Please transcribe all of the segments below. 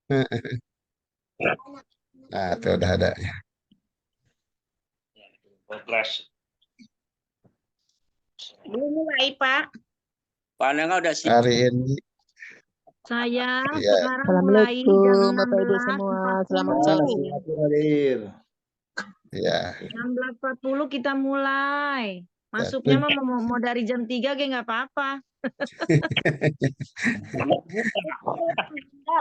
Nah, itu udah ada. 12. Belum mulai, Pak. Panennya udah siap. Hari ini, Sayang, ya, sekarang mulai jam Assalamualaikum Bapak Ibu semua. Selamat sore. 16.40. Hadir. ya, 16.40 kita mulai. ya. Masuknya mau dari jam 3 kayak nggak apa-apa.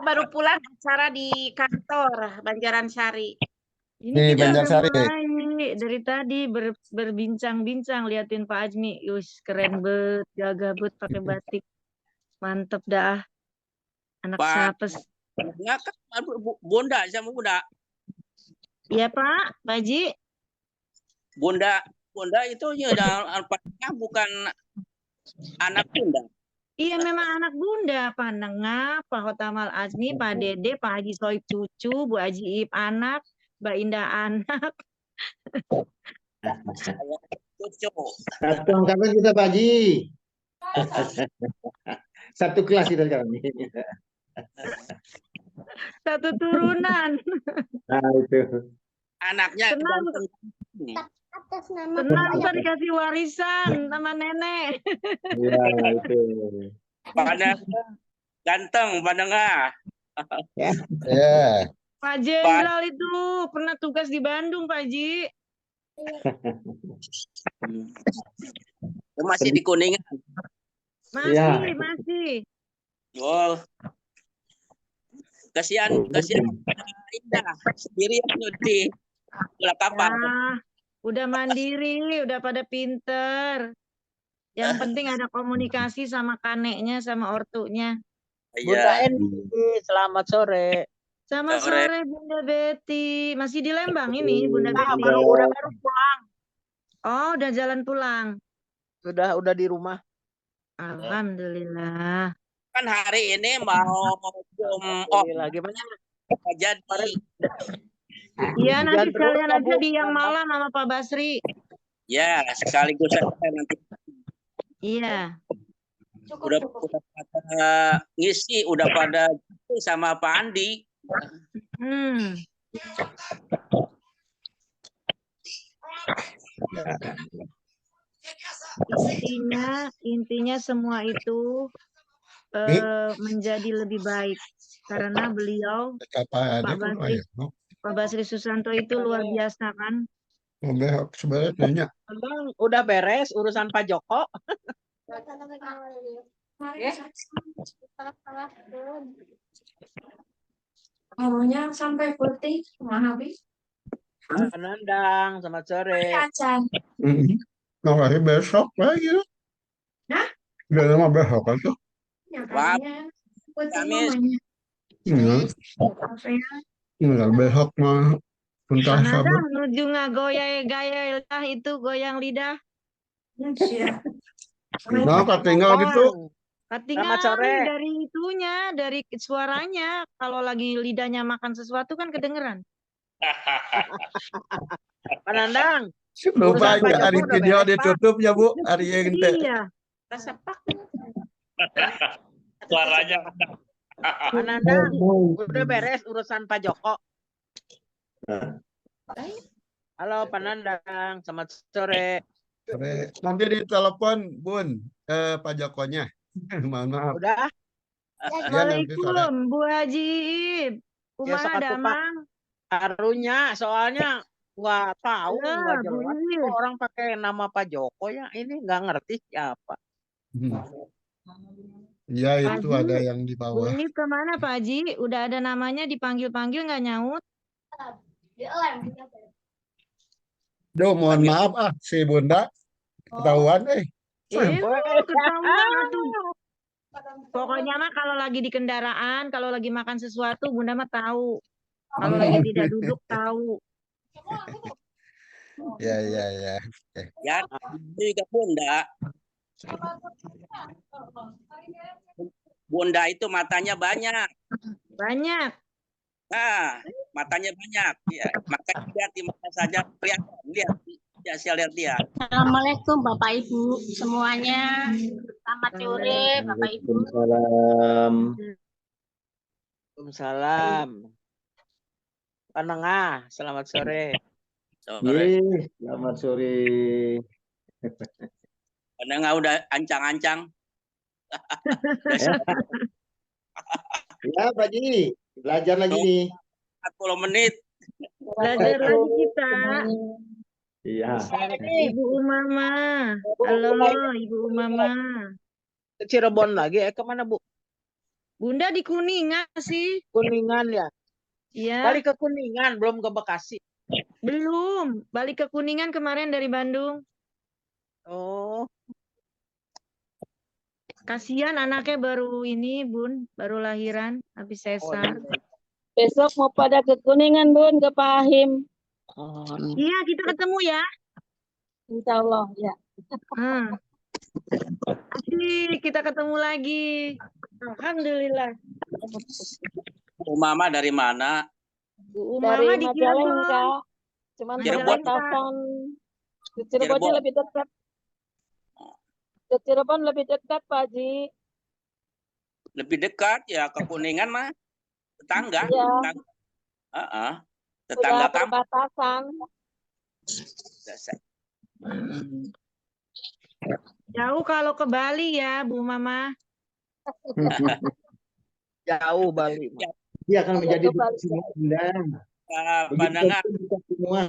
Baru pulang acara di kantor Banjaran Sari. Ini Nih, kita udah Banjarsari. mulai dari tadi berbincang-bincang liatin Pak Azmi. Yus, keren bet, jaga bet pakai batik. Mantep dah. Anak Pak. sapes. Enggak kan Bunda sama Bunda. Iya Pak, Pak Haji. Bunda itu ya alpanya bukan anak Bunda. Iya memang anak Bunda, Pak Nengah, Pak Hotamal Azmi, Pak Dede, Pak Haji Soib cucu, Bu Haji Ip anak, Mbak Indah anak. Cucu. Satu angkatan kita Pak Haji. Satu kelas kita sekarang. Satu turunan. Nah, itu. Anaknya Tenang, tenang ntar dikasih warisan sama nenek. Ya, itu. Padang ganteng, Panennya. Ya, Pak Jenderal itu pernah tugas di Bandung, Pak Haji. Masih di Kuningan. Masih, Ya. masih. Oh. Kasihan Indah sendirian di kapal. Ya, udah mandiri, udah pada pinter. Yang penting ada komunikasi sama kaneknya, sama ortunya. Bunda Iya. Eni, selamat sore. Selamat Sore. sore Bunda Betty. Masih di Lembang ini Bunda Betty. Baru pulang. Oh, udah jalan pulang. Udah di rumah. Alhamdulillah. Kan hari ini mau Alhamdulillah. Gimana? jadi. Iya, nanti Hujan terus sekalian ya, aja Bu? di yang malam sama Pak Basri. Ya, sekaligus saya nanti Iya. udah pada ngisi, udah pada sama Pak Andi. Hmm. Intinya semua itu menjadi lebih baik karena beliau apa ada pun ayo. Pak Basri Susanto itu luar biasa kan. Membehok sebenarnya. Emang udah beres urusan Pak Joko? Ngomongnya sampai putih, habis. Nandang, selamat sore. Mau hari besok lagi loh. Hah? Udah lama besok kan tuh. Ya, katanya putih Kamis. mamanya. Enggak besok mah puntah Ada sabut. menuju gaya lah itu goyang lidah. Iya. Nah, tinggal gitu. Tinggal Selamat sore. dari itunya, dari suaranya. Kalau lagi lidahnya makan sesuatu kan kedengeran. Pak Nandang. Lupa Urusan Pak aja hari Joko udah video beres, Pak. ditutup ya Bu, hari yang teh. Iya. Suaranya. Pak Nandang, udah beres urusan Pak Joko. Halo Pak Nandang, selamat sore. Nanti ditelepon Bun Pak Jokonya. Mohon maaf. Udah? Ya, nanti sore. Waalaikumsalam Bu Haji Ib. Besok Kumaha atuh, Pak. damang? Karunya, soalnya nggak tahu, nggak Bu jelas. Ib. Kok orang pakai nama Pak Joko ya? Ini nggak ngerti siapa. Ya itu Haji, ada yang di Bu bawah. Ib kemana Pak Haji? Udah ada namanya dipanggil-panggil nggak nyaut? Duh, mohon maaf si Bunda ketahuan Ketahuan atuh. Pokoknya mah kalau lagi di kendaraan, kalau lagi makan sesuatu, Bunda mah tahu. Kalau lagi tidak duduk tahu. Ya. Ya, juga Bunda. Bunda itu matanya banyak. Banyak. Nah, matanya banyak. Ya, makanya lihat di mana saja lihat. Ya, saya lihat dia. Assalamualaikum Bapak Ibu semuanya. Selamat sore Bapak Ibu. Waalaikumsalam. Waalaikumsalam. Panengah, selamat sore. Sore. Ye, selamat sore. Penengah udah ancang-ancang. Ya, Pak Ji, belajar lagi nih. 40 menit. Belajar lagi kita. Iya. Ibu Umama. Halo, Ibu Umama. Ke Cirebon lagi, kemana Bu? Bunda di Kuningan sih. Kuningan ya? Iya, Balik ke Kuningan, belum ke Bekasi. belum. Balik ke Kuningan kemarin dari Bandung. Oh, Kasihan anaknya baru ini, Bun. Baru lahiran, habis sesar. Besok mau pada ke Kuningan, Bun, ke Pahim. Iya, kita ketemu ya. Insya Allah, ya. Asik, kita ketemu lagi. Alhamdulillah. Mama dari mana? Bu Dari Umama di Cirebon. Majalengka. Cuman Cirebon. perbatasan. Ke Cirebonnya Cirebon. lebih dekat. Ke Cirebon lebih dekat, Pak Haji. Lebih dekat ya ke Kuningan mah. Tetangga. Iya. Tetangga. Sudah Tetangga kamu. perbatasan. Jauh kalau ke Bali ya, Bu Mama. jauh Bali. Dia akan menjadi Ke Bali. semua Bunda. Panengah. Begitu kita semua.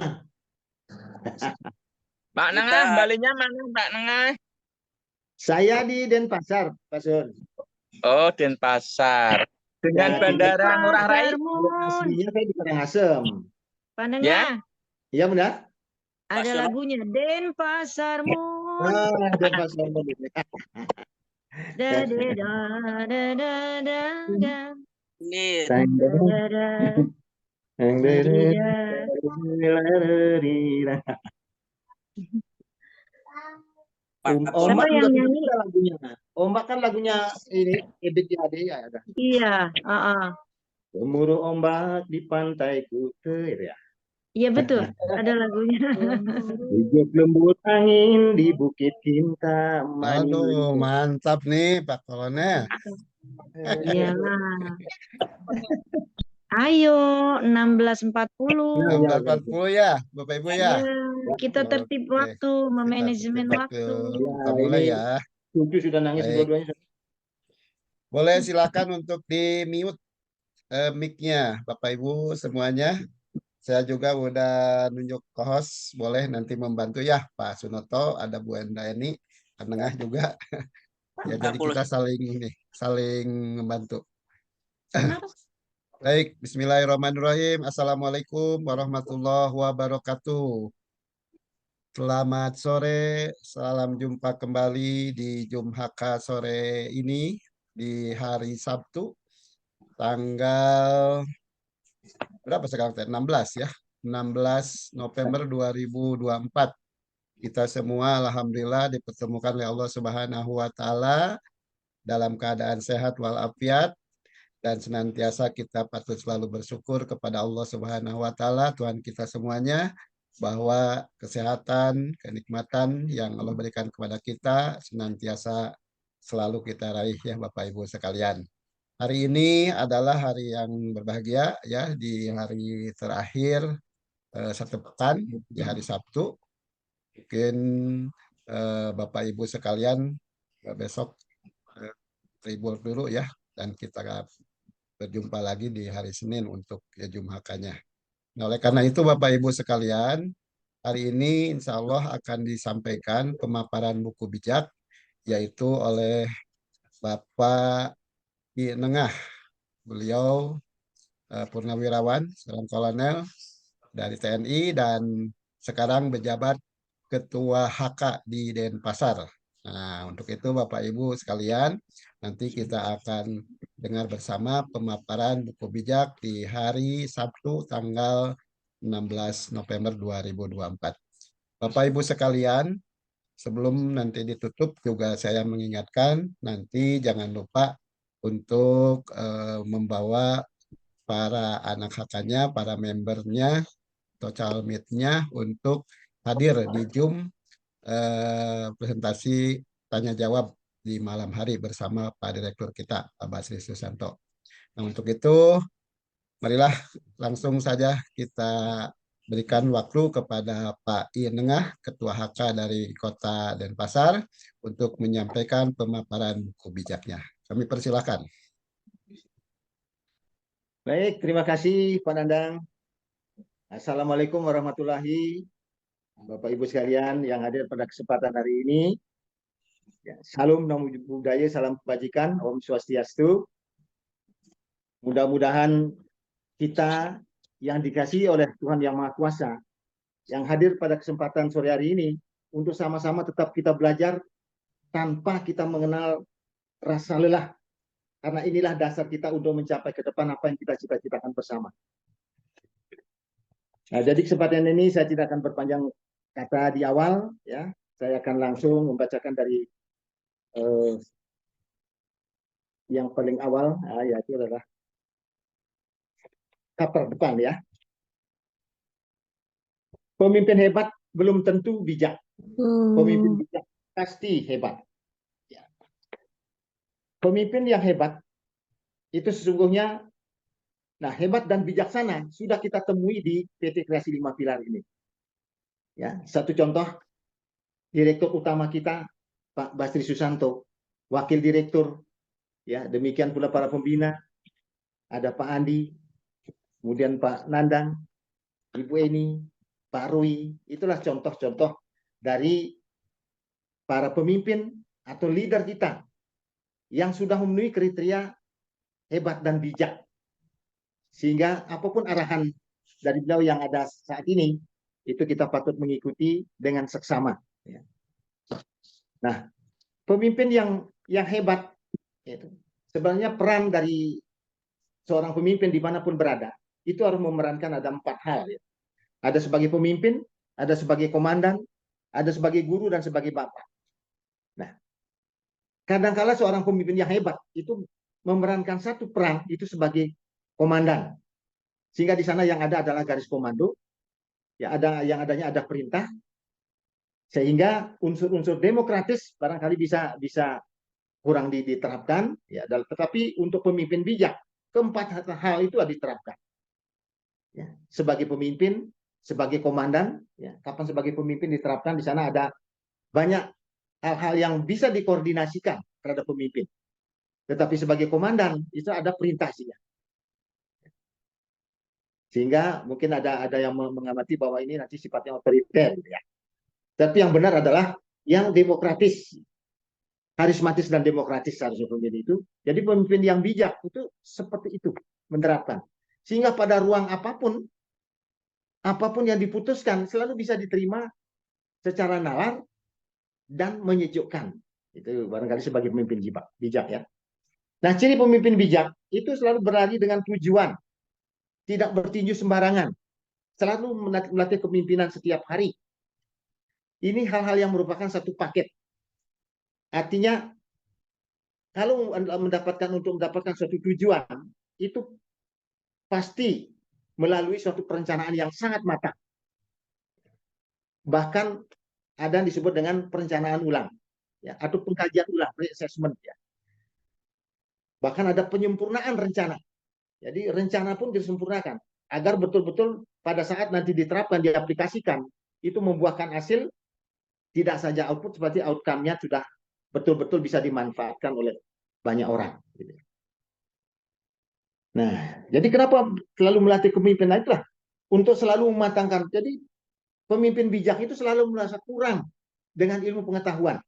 Pak Nengah, Balinya mana Pak Nengah? Saya di Denpasar, Pak Sun. Oh, Denpasar. Dengan Ya, Bandara Ngurah Rai? Aslinya saya di Karangasem. Panengah, Iya, Bunda? ada Pasar. lagunya Denpasarmu. Denpasar. Da da da da da da da. Ini Da da Ombak Siapa yang juga nyanyi? bisa lagunya. Ombak kan lagunya ini Ebit Ade ya ada. Iya, Gemuruh ombak di pantai Kuta ya. iya betul, ada lagunya. Hidup lembut angin di Bukit Cinta. Aduh, mantap nih Pak Kolonel. Iyalah. Ayo, 16.40. 16.40 ya, Bapak Ibu ya. Ya, kita tertib Oke, waktu, memanajemen Kita waktu. Kita mulai ini ya. Cucu sudah nangis Baik. dua-duanya. Boleh silakan untuk di mute mic-nya Bapak Ibu semuanya. Saya juga udah nunjuk ke host, boleh nanti membantu ya Pak Sunoto, ada Bu Endani, Penengah juga. Ya jadi kita saling membantu. Baik, bismillahirrahmanirrahim. Assalamualaikum warahmatullahi wabarakatuh. Selamat sore, salam jumpa kembali di Jumhaka sore ini di hari Sabtu, tanggal berapa sekarang? 16 ya, 16 November 2024. Kita semua alhamdulillah dipertemukan oleh Allah Subhanahu wa taala dalam keadaan sehat walafiat. Dan senantiasa kita patut selalu bersyukur kepada Allah Subhanahu wa taala, Tuhan kita semuanya, bahwa kesehatan, kenikmatan yang Allah berikan kepada kita senantiasa selalu kita raih ya Bapak Ibu sekalian. Hari ini adalah hari yang berbahagia ya, di hari terakhir satu pekan, di hari Sabtu. Mungkin Bapak Ibu sekalian besok libur dulu ya, dan kita berjumpa lagi di hari Senin untuk ya Jumhakanya. Nah, oleh karena itu Bapak Ibu sekalian, hari ini insya Allah akan disampaikan pemaparan buku bijak, yaitu oleh Bapak Ki Nengah. Beliau purnawirawan, seorang kolonel dari TNI dan sekarang berjabat Ketua HK di Denpasar. Nah, untuk itu Bapak Ibu sekalian, nanti kita akan dengar bersama pemaparan buku bijak di hari Sabtu tanggal 16 November 2024. Bapak Ibu sekalian, sebelum nanti ditutup juga saya mengingatkan nanti jangan lupa untuk membawa para anak HK-nya, para membernya atau calmetnya untuk hadir di Zoom presentasi tanya jawab di malam hari bersama Pak Direktur kita, Pak Basri Susanto. Nah, untuk itu, marilah langsung saja kita berikan waktu kepada Pak Ienengah, Ketua HK dari Kota Denpasar, untuk menyampaikan pemaparan buku bijaknya. Kami persilakan. Baik, terima kasih Pak Nandang. Assalamualaikum warahmatullahi Bapak Ibu sekalian yang hadir pada kesempatan hari ini. Ya, salam namo buddhaya, salam kebajikan, Om Swastiastu. Mudah-mudahan kita yang dikasihi oleh Tuhan Yang Maha Kuasa, yang hadir pada kesempatan sore hari ini, untuk sama-sama tetap kita belajar tanpa kita mengenal rasa lelah. Karena inilah dasar kita untuk mencapai ke depan apa yang kita cita-citakan bersama. Nah, jadi kesempatan ini saya tidak akan berpanjang kata di awal, ya. Saya akan langsung membacakan dari yang paling awal, yaitu adalah cover depan, ya. Pemimpin hebat belum tentu bijak. Pemimpin bijak pasti hebat. Ya. Pemimpin yang hebat itu sesungguhnya, nah, hebat dan bijaksana sudah kita temui di PT Kreasi 5 Pilar ini. Ya, satu contoh, direktur utama kita Pak Basri Susanto, wakil direktur, ya, demikian pula para pembina, ada Pak Andi, kemudian Pak Nandang, Ibu Eni, Pak Rui. Itulah contoh-contoh dari para pemimpin atau leader kita yang sudah memenuhi kriteria hebat dan bijak. Sehingga apapun arahan dari beliau yang ada saat ini, itu kita patut mengikuti dengan seksama. Nah, pemimpin yang hebat, itu sebenarnya peran dari seorang pemimpin dimanapun berada, itu harus memerankan ada 4 hal. Ya. Ada sebagai pemimpin, ada sebagai komandan, ada sebagai guru, dan sebagai bapak. Nah, kadangkala seorang pemimpin yang hebat itu memerankan satu peran itu sebagai komandan. Sehingga di sana yang ada adalah garis komando, ya, yang adanya ada perintah, sehingga unsur-unsur demokratis barangkali bisa kurang diterapkan, ya. Tetapi untuk pemimpin bijak, keempat hal itu diterapkan. Ya, sebagai pemimpin, sebagai komandan, ya, kapan sebagai pemimpin diterapkan, di sana ada banyak hal-hal yang bisa dikoordinasikan terhadap pemimpin. Tetapi sebagai komandan itu ada perintah sih, ya. Sehingga mungkin ada yang mengamati bahwa ini nanti sifatnya otoriter, ya. Tapi yang benar adalah yang demokratis, karismatis dan demokratis seharusnya pemimpin itu. Jadi pemimpin yang bijak itu seperti itu menerapkan. Sehingga pada ruang apapun yang diputuskan selalu bisa diterima secara nalar dan menyejukkan. Itu barangkali sebagai pemimpin bijak, ya. Nah, ciri pemimpin bijak itu selalu berlari dengan tujuan, tidak bertinju sembarangan, selalu melatih kepemimpinan setiap hari. Ini hal-hal yang merupakan satu paket. Artinya, kalau untuk mendapatkan suatu tujuan, itu pasti melalui suatu perencanaan yang sangat matang. Bahkan ada yang disebut dengan perencanaan ulang, ya, atau pengkajian ulang, pre-assessment, ya. Bahkan ada penyempurnaan rencana. Jadi rencana pun disempurnakan agar betul-betul pada saat nanti diterapkan, diaplikasikan, itu membuahkan hasil, tidak saja output, seperti outcome-nya sudah betul-betul bisa dimanfaatkan oleh banyak orang. Nah, jadi kenapa selalu melatih kepemimpinan? Itulah untuk selalu mematangkan. Jadi pemimpin bijak itu selalu merasa kurang dengan ilmu pengetahuan.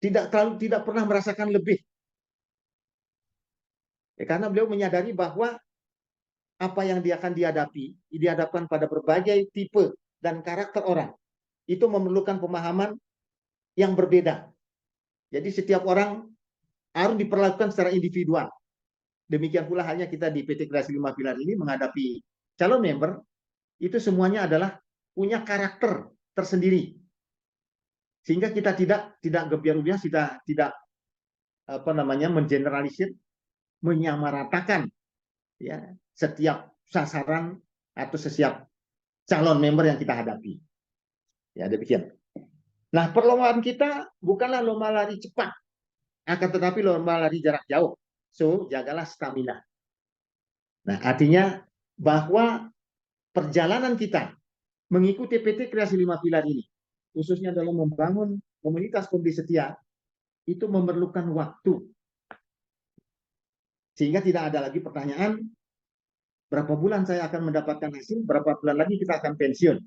Tidak pernah merasakan lebih. Ya, karena beliau menyadari bahwa apa yang dia akan dihadapkan pada berbagai tipe dan karakter orang, itu memerlukan pemahaman yang berbeda. Jadi setiap orang harus diperlakukan secara individual. Demikian pula halnya kita di PT Kreasi 5 Pilar ini menghadapi calon member, itu semuanya adalah punya karakter tersendiri. Sehingga kita tidak gebiar-gebiar, tidak mengeneralisir, menyamaratakan, ya, setiap sasaran atau setiap calon member yang kita hadapi. Ya, demikian. Nah, perlombaan kita bukanlah lomba lari cepat, akan tetapi lomba lari jarak jauh. So, jagalah stamina. Nah, artinya bahwa perjalanan kita mengikuti PT Kreasi 5 Pilar ini, khususnya dalam membangun komunitas pembeli setia, itu memerlukan waktu. Sehingga tidak ada lagi pertanyaan, berapa bulan saya akan mendapatkan hasil, berapa bulan lagi kita akan pensiun.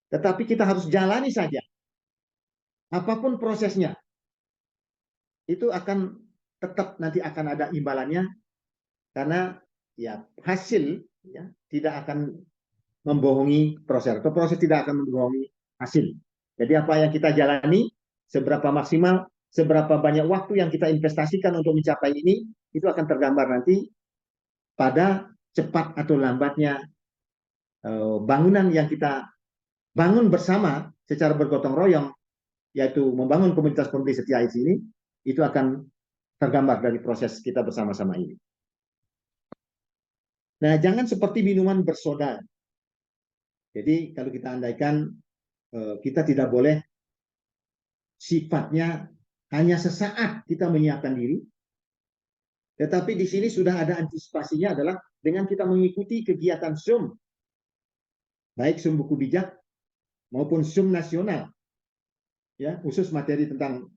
Tetapi kita harus jalani saja. Apapun prosesnya, itu akan tetap nanti akan ada imbalannya, karena ya hasil ya, tidak akan membohongi proses, atau proses tidak akan membohongi hasil. Jadi apa yang kita jalani, seberapa maksimal, seberapa banyak waktu yang kita investasikan untuk mencapai ini, itu akan tergambar nanti pada cepat atau lambatnya bangunan yang kita bangun bersama secara bergotong royong, yaitu membangun komunitas pembeli setia ini, itu akan tergambar dari proses kita bersama-sama ini. Nah, jangan seperti minuman bersoda. Jadi kalau kita andaikan kita tidak boleh sifatnya hanya sesaat kita menyiapkan diri, tetapi di sini sudah ada antisipasinya adalah dengan kita mengikuti kegiatan Zoom, baik Zoom buku bijak maupun Zoom nasional, ya khusus materi tentang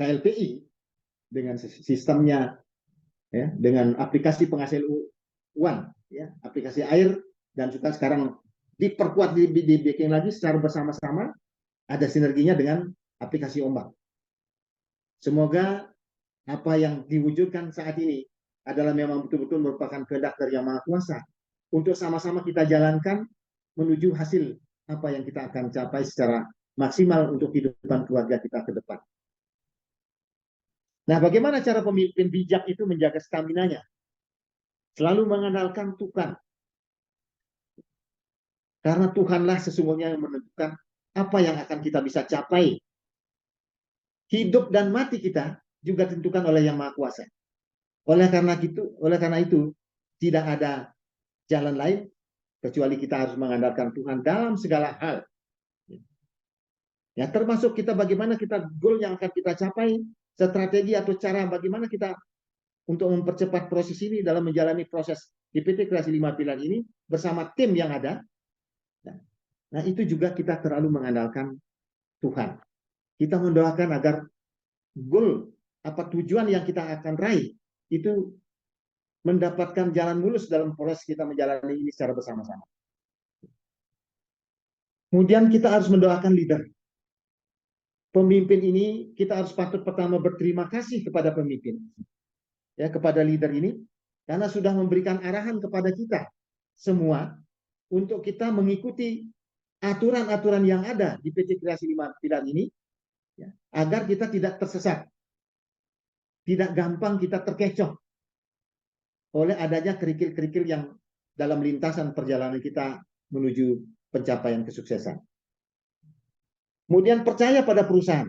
KLPI dengan sistemnya, ya dengan aplikasi penghasil uang, ya aplikasi air, dan juga sekarang diperkuat dibikin lagi secara bersama-sama, ada sinerginya dengan aplikasi ombak. Semoga apa yang diwujudkan saat ini adalah memang betul-betul merupakan kehendak dari Yang Maha Kuasa untuk sama-sama kita jalankan menuju hasil apa yang kita akan capai secara maksimal untuk kehidupan keluarga kita ke depan. Nah, bagaimana cara pemimpin bijak itu menjaga stamina-nya? Selalu mengandalkan Tuhan. Karena Tuhanlah sesungguhnya yang menentukan apa yang akan kita bisa capai. Hidup dan mati kita juga ditentukan oleh Yang Maha Kuasa. Oleh karena itu tidak ada jalan lain kecuali kita harus mengandalkan Tuhan dalam segala hal. Ya, termasuk kita bagaimana kita goal yang akan kita capai, strategi atau cara bagaimana kita untuk mempercepat proses ini dalam menjalani proses di PT Kreasi 5 Pilar ini bersama tim yang ada. Nah, itu juga kita terlalu mengandalkan Tuhan. Kita mendoakan agar goal, tujuan yang kita akan raih, itu mendapatkan jalan mulus dalam proses kita menjalani ini secara bersama-sama. Kemudian kita harus mendoakan leader. Pemimpin ini kita harus patut pertama berterima kasih kepada pemimpin. Ya, kepada leader ini, karena sudah memberikan arahan kepada kita semua untuk kita mengikuti aturan-aturan yang ada di PT Kreasi 5 Pilar ini, ya, agar kita tidak tersesat, tidak gampang kita terkecoh oleh adanya kerikil-kerikil yang dalam lintasan perjalanan kita menuju pencapaian kesuksesan. Kemudian percaya pada perusahaan.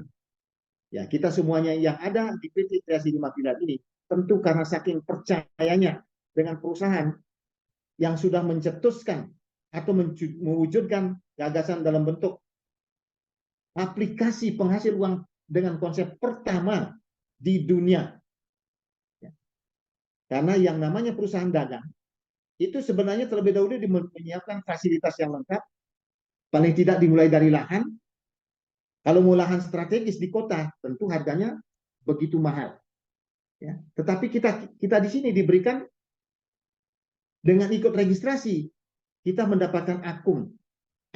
Ya, kita semuanya yang ada di PT Kreasi 5 Pilar ini, tentu karena saking percayanya dengan perusahaan yang sudah mencetuskan atau mewujudkan gagasan dalam bentuk aplikasi penghasil uang dengan konsep pertama di dunia. Karena yang namanya perusahaan dagang itu sebenarnya terlebih dahulu menyiapkan fasilitas yang lengkap, paling tidak dimulai dari lahan. Kalau mau lahan strategis di kota, tentu harganya begitu mahal. Ya. Tetapi kita di sini diberikan dengan ikut registrasi, kita mendapatkan akun.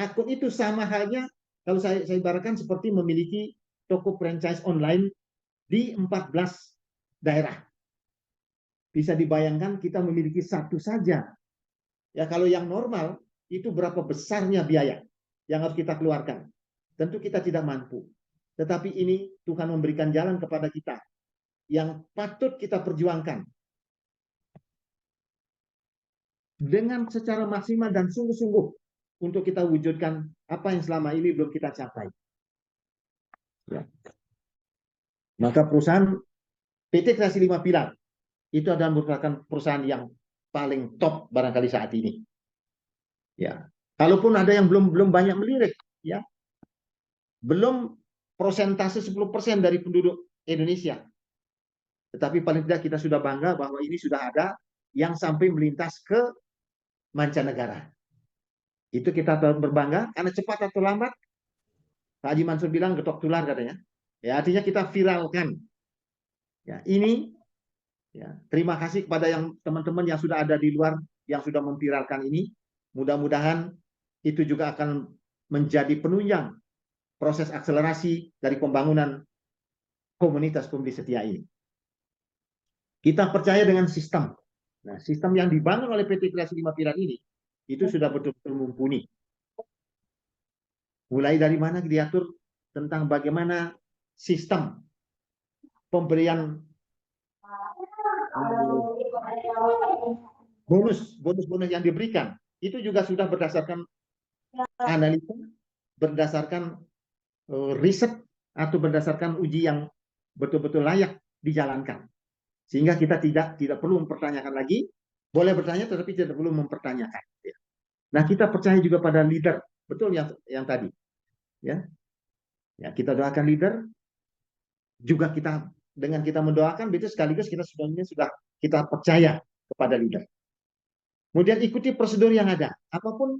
Akun itu sama halnya, kalau saya ibaratkan seperti memiliki toko franchise online di 14 daerah. Bisa dibayangkan kita memiliki satu saja. Ya, kalau yang normal, itu berapa besarnya biaya yang harus kita keluarkan. Tentu kita tidak mampu. Tetapi ini Tuhan memberikan jalan kepada kita yang patut kita perjuangkan dengan secara maksimal dan sungguh-sungguh untuk kita wujudkan apa yang selama ini belum kita capai. Ya. Maka perusahaan PT Kreasi 5 Pilar itu adalah merupakan perusahaan yang paling top barangkali saat ini. Ya, kalaupun ada yang belum banyak melirik, ya, belum persentase 10% dari penduduk Indonesia. Tetapi paling tidak kita sudah bangga bahwa ini sudah ada yang sampai melintas ke mancanegara. Itu kita berbangga, karena cepat atau lambat, Pak Haji Mansur bilang getok tular katanya. Ya, artinya kita viralkan. Ya, ini ya, terima kasih kepada yang teman-teman yang sudah ada di luar yang sudah memviralkan ini. Mudah-mudahan itu juga akan menjadi penunjang proses akselerasi dari pembangunan komunitas pemilih setia ini. Kita percaya dengan sistem. Nah, sistem yang dibangun oleh PT Kreasi 5 Pilar ini itu sudah betul-betul mumpuni. Mulai dari mana diatur tentang bagaimana sistem pemberian bonus yang diberikan, itu juga sudah berdasarkan analisa, berdasarkan riset, atau berdasarkan uji yang betul-betul layak dijalankan. Sehingga kita tidak perlu mempertanyakan lagi, boleh bertanya tetapi tidak perlu mempertanyakan. Nah, kita percaya juga pada leader, betul yang tadi. Ya, kita doakan leader, juga kita dengan kita mendoakan, itu sekaligus kita sudah kita percaya kepada leader. Kemudian ikuti prosedur yang ada, apapun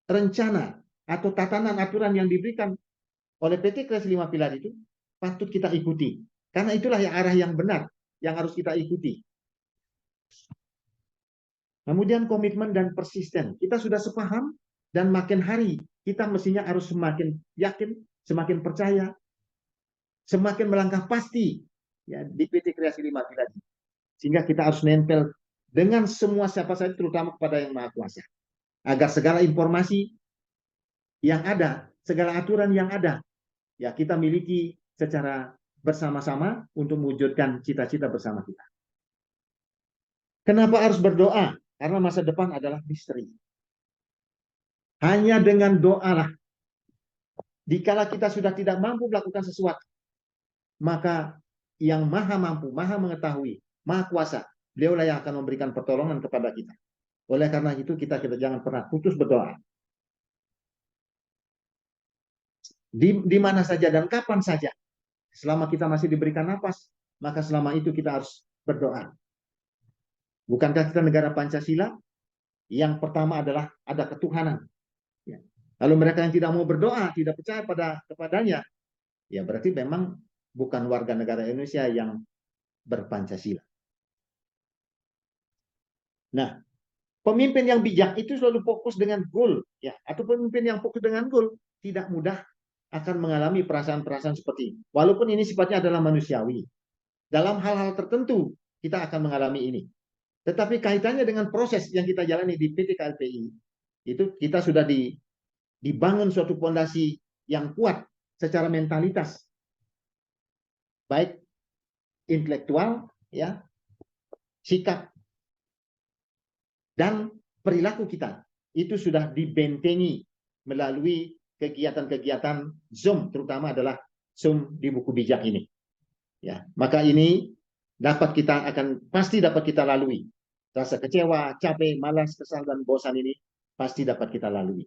rencana atau tatanan aturan yang diberikan oleh PT Kreasi 5 Pilar itu patut kita ikuti, karena itulah arah yang benar yang harus kita ikuti. Kemudian komitmen dan persisten, kita sudah sepaham, dan makin hari kita mestinya harus semakin yakin, semakin percaya, semakin melangkah pasti ya di PT Kreasi 5 Pilar, sehingga kita harus nempel dengan semua siapa saja, terutama kepada Yang Maha Kuasa, agar segala informasi yang ada, segala aturan yang ada, ya kita miliki secara bersama-sama untuk mewujudkan cita-cita bersama kita. Kenapa harus berdoa? Karena masa depan adalah misteri. Hanya dengan doa lah, dikala kita sudah tidak mampu melakukan sesuatu, maka yang maha mampu, maha mengetahui, maha kuasa, beliaulah yang akan memberikan pertolongan kepada kita. Oleh karena itu kita jangan pernah putus berdoa. Di mana saja dan kapan saja, selama kita masih diberikan napas, maka selama itu kita harus berdoa. Bukankah kita negara Pancasila? Yang pertama adalah ada ketuhanan. Ya. Lalu mereka yang tidak mau berdoa, tidak percaya kepadanya, ya berarti memang bukan warga negara Indonesia yang berpancasila. Nah, pemimpin yang bijak itu selalu fokus dengan goal, ya, atau pemimpin yang fokus dengan goal tidak mudah akan mengalami perasaan-perasaan seperti ini. Walaupun ini sifatnya adalah manusiawi. Dalam hal-hal tertentu kita akan mengalami ini. Tetapi kaitannya dengan proses yang kita jalani di PT KLPI, itu kita sudah dibangun suatu fondasi yang kuat secara mentalitas, baik intelektual, ya, sikap, dan perilaku kita itu sudah dibentengi melalui kegiatan-kegiatan Zoom, terutama adalah Zoom di buku bijak ini. Ya, maka ini pasti dapat kita lalui. Rasa kecewa, capek, malas, kesal, dan bosan ini pasti dapat kita lalui.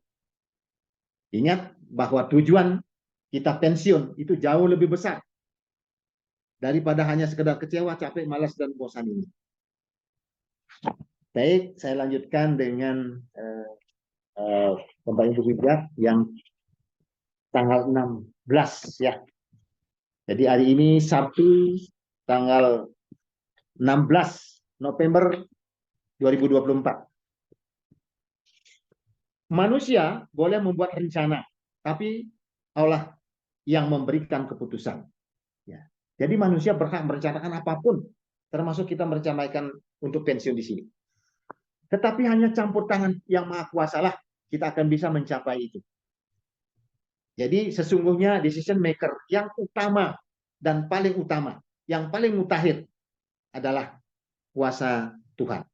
Ingat bahwa tujuan kita pensiun itu jauh lebih besar daripada hanya sekedar kecewa, capek, malas, dan bosan ini. Baik, saya lanjutkan dengan pembagian buku bijak yang tanggal 16 ya. Jadi hari ini Sabtu tanggal 16 November 2024. Manusia boleh membuat rencana, tapi Allah yang memberikan keputusan. Ya. Jadi manusia berhak merencanakan apapun, termasuk kita merencanakan untuk pensiun di sini. Tetapi hanya campur tangan yang Maha Kuasa lah kita akan bisa mencapai itu. Jadi sesungguhnya decision maker yang utama dan paling utama, yang paling mutakhir adalah kuasa Tuhan.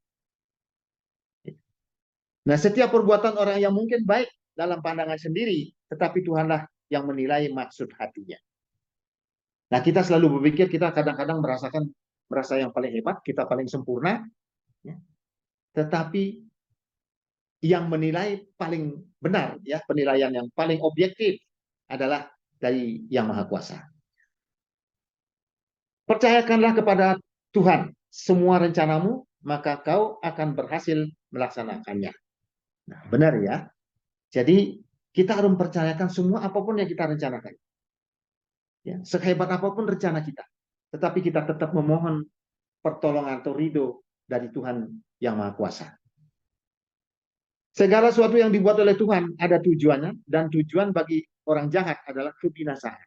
Nah, setiap perbuatan orang yang mungkin baik dalam pandangan sendiri, tetapi Tuhanlah yang menilai maksud hatinya. Nah, kita selalu berpikir kita kadang-kadang merasa yang paling hebat, kita paling sempurna, ya. Tetapi yang menilai paling benar, ya, penilaian yang paling objektif adalah dari Yang Maha Kuasa. Percayakanlah kepada Tuhan semua rencanamu, maka kau akan berhasil melaksanakannya. Nah, benar ya. Jadi kita harus mempercayakan semua apapun yang kita rencanakan. Ya, sehebat apapun rencana kita, tetapi kita tetap memohon pertolongan atau ridho dari Tuhan yang Maha Kuasa. Segala sesuatu yang dibuat oleh Tuhan ada tujuannya, dan tujuan bagi orang jahat adalah kebinasaan.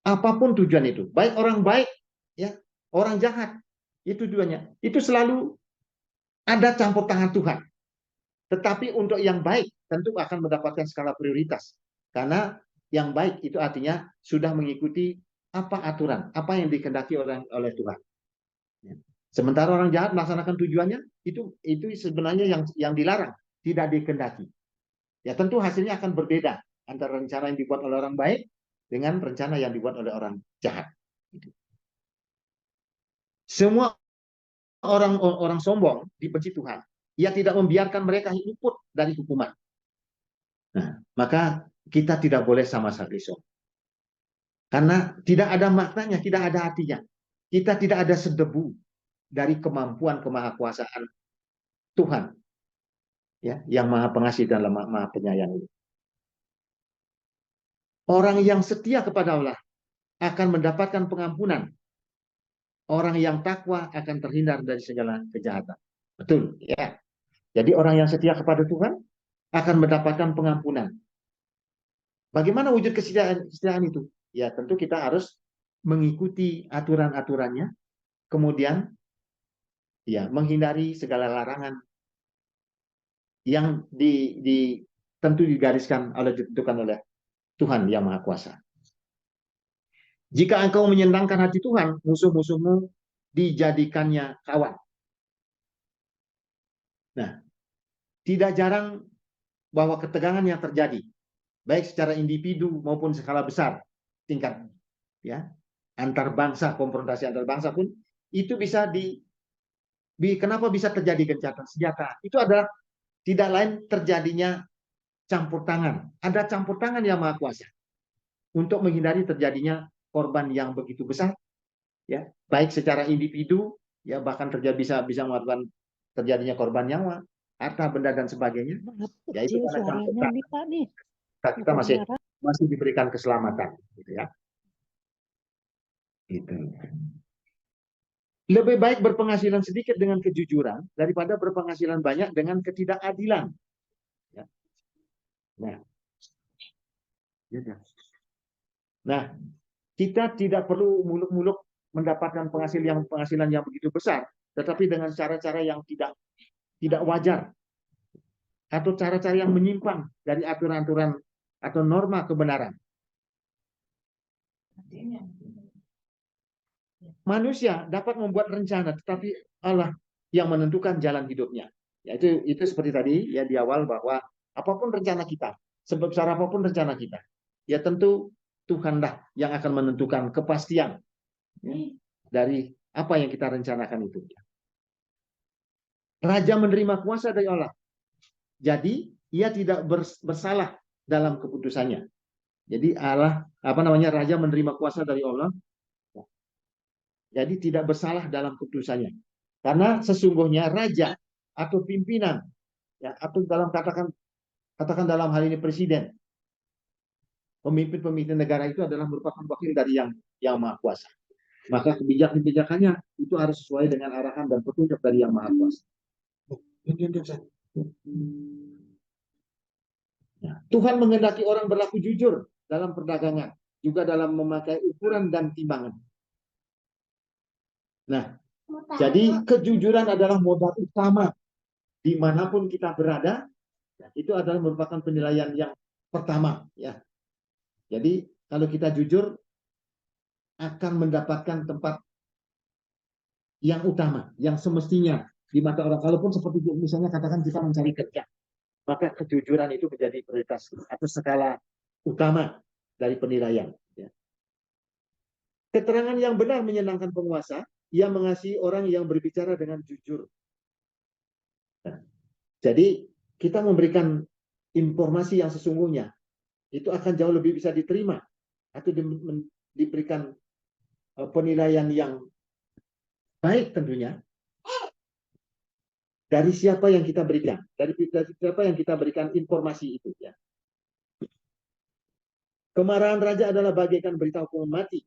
Apapun tujuan itu, baik orang baik, ya, orang jahat, itu tujuannya. Itu selalu ada campur tangan Tuhan. Tetapi untuk yang baik tentu akan mendapatkan skala prioritas. Karena yang baik itu artinya sudah mengikuti apa aturan, apa yang dikehendaki oleh Tuhan. Sementara orang jahat melaksanakan tujuannya, itu sebenarnya yang dilarang, tidak dikehendaki. Ya tentu hasilnya akan berbeda antara rencana yang dibuat oleh orang baik dengan rencana yang dibuat oleh orang jahat. Semua orang sombong dibenci Tuhan. Ia tidak membiarkan mereka luput dari hukuman. Nah, maka kita tidak boleh sama sekali sombong. Karena tidak ada maknanya, tidak ada artinya. Kita tidak ada sedebu dari kemampuan kemahakuasaan Tuhan, ya, yang Maha Pengasih dan Maha Penyayang ini. Orang yang setia kepada Allah akan mendapatkan pengampunan. Orang yang takwa akan terhindar dari segala kejahatan. Betul, ya. Jadi orang yang setia kepada Tuhan akan mendapatkan pengampunan. Bagaimana wujud kesetiaan itu? Ya tentu kita harus mengikuti aturan-aturannya, kemudian ya menghindari segala larangan yang tentu digariskan ditentukan oleh Tuhan yang Maha Kuasa. Jika engkau menyenangkan hati Tuhan, musuh-musuhmu dijadikannya kawan. Nah, tidak jarang bahwa ketegangan yang terjadi, baik secara individu maupun skala besar, tingkat ya antar bangsa, konfrontasi antar bangsa pun itu bisa kenapa bisa terjadi gencatan senjata? Itu adalah tidak lain terjadinya campur tangan. Ada campur tangan yang Maha Kuasa untuk menghindari terjadinya korban yang begitu besar, ya baik secara individu, ya bahkan bisa mengatakan terjadinya korban nyawa, harta benda dan sebagainya. Ya itu karena campur tangan. Kita masih diberikan keselamatan, gitu ya. Gitu. Lebih baik berpenghasilan sedikit dengan kejujuran daripada berpenghasilan banyak dengan ketidakadilan. Ya. Nah, kita tidak perlu muluk-muluk mendapatkan penghasilan yang begitu besar, tetapi dengan cara-cara yang tidak wajar atau cara-cara yang menyimpang dari aturan-aturan atau norma kebenaran. Manusia dapat membuat rencana, tetapi Allah yang menentukan jalan hidupnya. Ya, itu seperti tadi ya di awal bahwa apapun rencana kita, sebesar apapun rencana kita, ya tentu Tuhanlah yang akan menentukan kepastian ya, dari apa yang kita rencanakan itu. Raja menerima kuasa dari Allah, jadi ia tidak bersalah dalam keputusannya. Jadi raja menerima kuasa dari Allah, jadi tidak bersalah dalam keputusannya. Karena sesungguhnya raja atau pimpinan, ya, atau katakan dalam hal ini presiden, pemimpin negara itu adalah merupakan wakil dari yang Maha Kuasa. Maka kebijakannya itu harus sesuai dengan arahan dan petunjuk dari yang Maha Kuasa. Ya, Tuhan menghendaki orang berlaku jujur dalam perdagangan, juga dalam memakai ukuran dan timbangan. Nah, jadi kejujuran adalah modal utama dimanapun kita berada. Itu adalah merupakan penilaian yang pertama, ya. Jadi kalau kita jujur akan mendapatkan tempat yang utama, yang semestinya di mata orang. Kalaupun seperti misalnya katakan kita mencari kerja, maka kejujuran itu menjadi prioritas atau skala utama dari penilaian. Ya. Keterangan yang benar menyenangkan penguasa. Ia mengasihi orang yang berbicara dengan jujur. Nah, jadi kita memberikan informasi yang sesungguhnya itu akan jauh lebih bisa diterima atau diberikan penilaian yang baik tentunya dari siapa yang kita berikan, dari siapa yang kita berikan informasi itu ya. Kemarahan raja adalah bagaikan berita hukuman mati.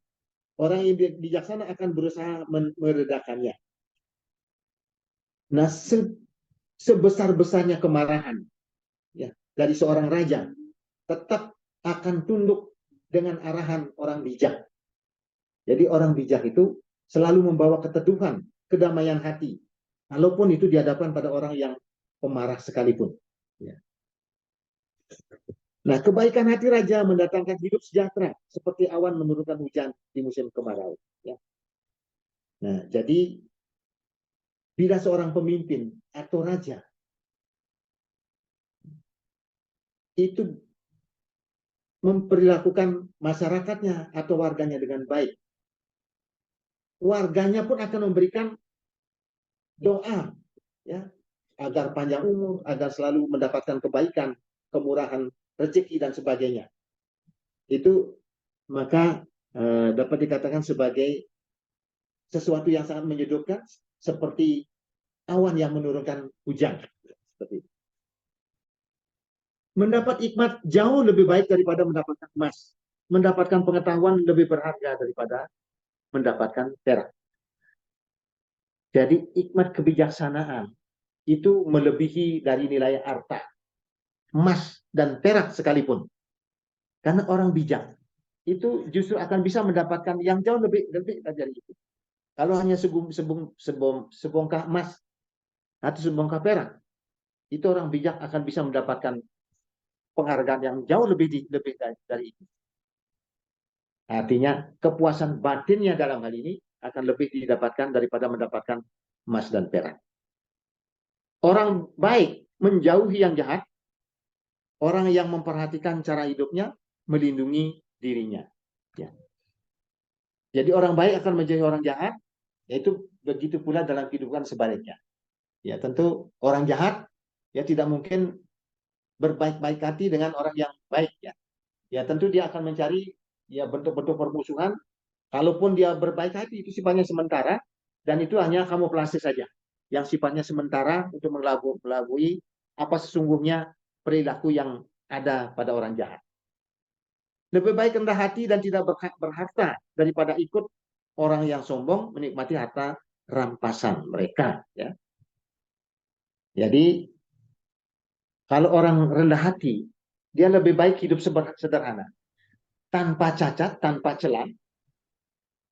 Orang yang bijaksana akan berusaha meredakannya. Nah, sebesar-besarnya kemarahan ya dari seorang raja tetap akan tunduk dengan arahan orang bijak. Jadi orang bijak itu selalu membawa keteduhan, kedamaian hati, walaupun itu dihadapkan pada orang yang pemarah sekalipun. Ya. Nah, kebaikan hati raja mendatangkan hidup sejahtera, seperti awan menurunkan hujan di musim kemarau. Ya. Nah, jadi bila seorang pemimpin atau raja itu memperlakukan masyarakatnya atau warganya dengan baik, warganya pun akan memberikan doa, ya, agar panjang umur, agar selalu mendapatkan kebaikan, kemurahan rezeki dan sebagainya. Itu maka dapat dikatakan sebagai sesuatu yang sangat menyedihkan, seperti awan yang menurunkan hujan. Seperti itu. Mendapat hikmat jauh lebih baik daripada mendapatkan emas. Mendapatkan pengetahuan lebih berharga daripada mendapatkan perak. Jadi hikmat kebijaksanaan itu melebihi dari nilai harta, emas dan perak sekalipun. Karena orang bijak itu justru akan bisa mendapatkan yang jauh lebih dari itu. Kalau hanya sebongkah emas atau sebongkah perak, itu orang bijak akan bisa mendapatkan penghargaan yang jauh lebih dari itu. Artinya kepuasan batinnya dalam hal ini akan lebih didapatkan daripada mendapatkan emas dan perak. Orang baik menjauhi yang jahat, orang yang memperhatikan cara hidupnya, melindungi dirinya. Ya. Jadi orang baik akan menjauhi orang jahat, yaitu begitu pula dalam kehidupan sebaliknya. Ya, tentu orang jahat ya tidak mungkin berbaik-baik hati dengan orang yang baik ya. Ya tentu dia akan mencari ya bentuk-bentuk permusuhan. Kalaupun dia berbaik hati itu sifatnya sementara dan itu hanya kamuflase saja. Yang sifatnya sementara untuk melabui apa sesungguhnya perilaku yang ada pada orang jahat. Lebih baik rendah hati dan tidak berharta daripada ikut orang yang sombong menikmati harta rampasan mereka ya. Jadi kalau orang rendah hati, dia lebih baik hidup sederhana. Tanpa cacat, tanpa celah,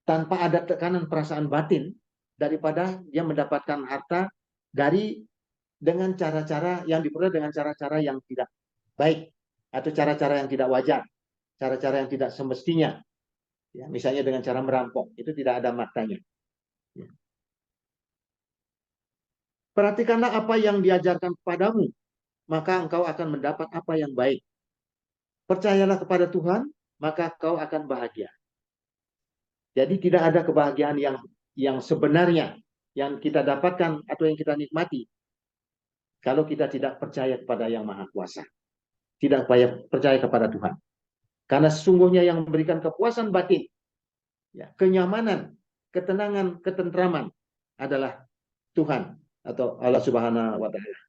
tanpa ada tekanan perasaan batin, daripada dia mendapatkan harta dengan cara-cara yang diperoleh dengan cara-cara yang tidak baik, atau cara-cara yang tidak wajar, cara-cara yang tidak semestinya. Ya, misalnya dengan cara merampok, itu tidak ada maknanya. Ya. Perhatikanlah apa yang diajarkan kepadamu, maka engkau akan mendapat apa yang baik. Percayalah kepada Tuhan, maka kau akan bahagia. Jadi tidak ada kebahagiaan yang sebenarnya yang kita dapatkan atau yang kita nikmati kalau kita tidak percaya kepada Yang Maha Kuasa. Tidak percaya kepada Tuhan. Karena sesungguhnya yang memberikan kepuasan batin, ya, kenyamanan, ketenangan, ketentraman adalah Tuhan atau Allah Subhanahu wa Ta'ala.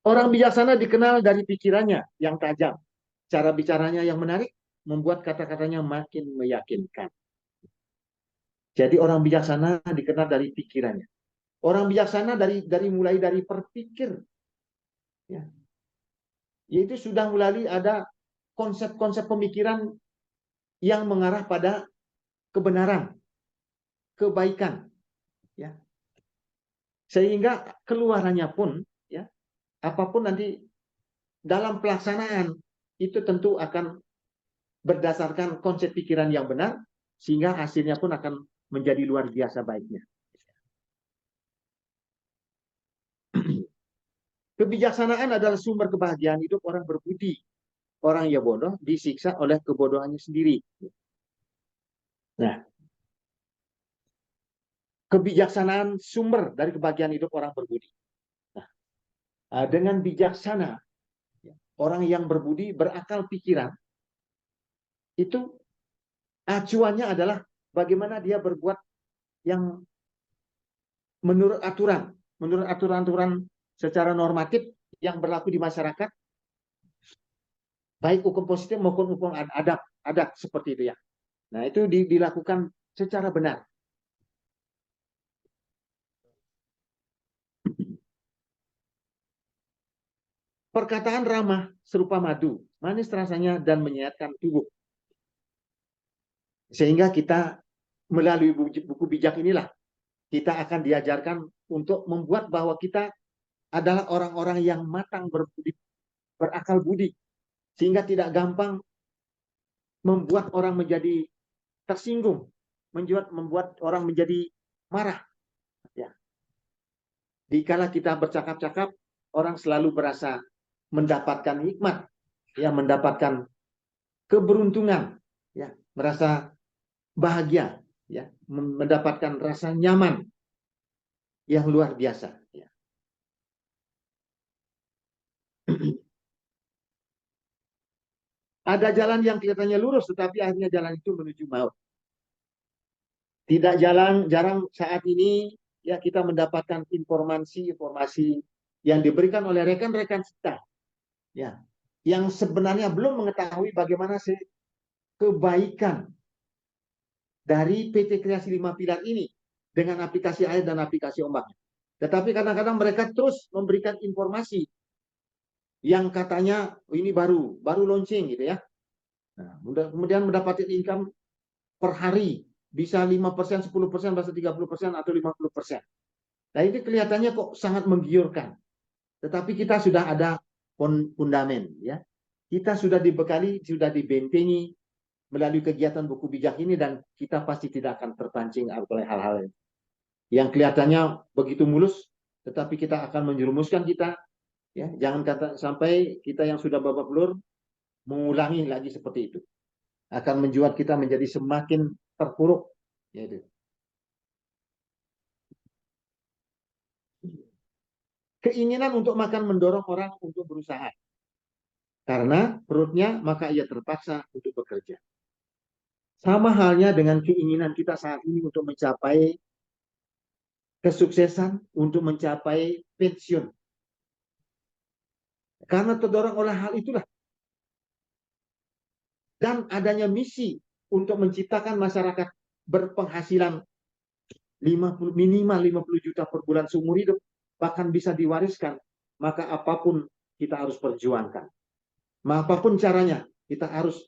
Orang bijaksana dikenal dari pikirannya yang tajam. Cara bicaranya yang menarik membuat kata-katanya makin meyakinkan. Jadi orang bijaksana dikenal dari pikirannya. Orang bijaksana mulai dari berpikir. Ya. Yaitu sudah mulai ada konsep-konsep pemikiran yang mengarah pada kebenaran, kebaikan. Ya. Sehingga keluarannya pun, ya, apapun nanti dalam pelaksanaan itu tentu akan berdasarkan konsep pikiran yang benar, sehingga hasilnya pun akan menjadi luar biasa baiknya. Kebijaksanaan adalah sumber kebahagiaan hidup orang berbudi. Orang yang bodoh disiksa oleh kebodohannya sendiri. Nah, kebijaksanaan sumber dari kebahagiaan hidup orang berbudi. Nah, dengan bijaksana, orang yang berbudi, berakal pikiran, itu acuannya adalah bagaimana dia berbuat yang menurut aturan-aturan secara normatif yang berlaku di masyarakat, baik hukum positif maupun hukum adat seperti itu ya. Nah, itu dilakukan secara benar. Perkataan ramah serupa madu, manis rasanya dan menyehatkan tubuh. Sehingga kita melalui buku bijak inilah kita akan diajarkan untuk membuat bahwa kita adalah orang-orang yang matang berakal budi, sehingga tidak gampang membuat orang menjadi tersinggung, membuat orang menjadi marah. Ya. Dikala kita bercakap-cakap, orang selalu merasa mendapatkan hikmat, ya, mendapatkan keberuntungan, ya, merasa bahagia, ya, mendapatkan rasa nyaman yang luar biasa. Ya. Ada jalan yang kelihatannya lurus, tetapi akhirnya jalan itu menuju maut. Tidak jarang saat ini ya kita mendapatkan informasi yang diberikan oleh rekan-rekan kita, ya, yang sebenarnya belum mengetahui bagaimana kebaikan dari PT Kreasi 5 Pilar ini dengan aplikasi air dan aplikasi ombak. Tetapi kadang-kadang mereka terus memberikan informasi yang katanya ini baru launching gitu ya. Nah, kemudian mendapatkan income per hari bisa 5%, 10%, bisa 30% atau 50%. Nah, ini kelihatannya kok sangat menggiurkan. Tetapi kita sudah ada fundament ya. Kita sudah dibekali, sudah dibentengi melalui kegiatan buku bijak ini, dan kita pasti tidak akan terpancing oleh hal-hal yang kelihatannya begitu mulus, tetapi kita akan menjerumuskan kita, ya, jangan sampai kita yang sudah babak belur mengulangi lagi seperti itu, akan menjuat kita menjadi semakin terpuruk, yaitu keinginan untuk makan mendorong orang untuk berusaha, karena perutnya maka ia terpaksa untuk bekerja. Sama halnya dengan keinginan kita saat ini untuk mencapai kesuksesan, untuk mencapai pensiun. Karena terdorong oleh hal itulah. Dan adanya misi untuk menciptakan masyarakat berpenghasilan minimal 50 juta per bulan seumur hidup, bahkan bisa diwariskan, maka apapun kita harus perjuangkan. Apapun caranya, kita harus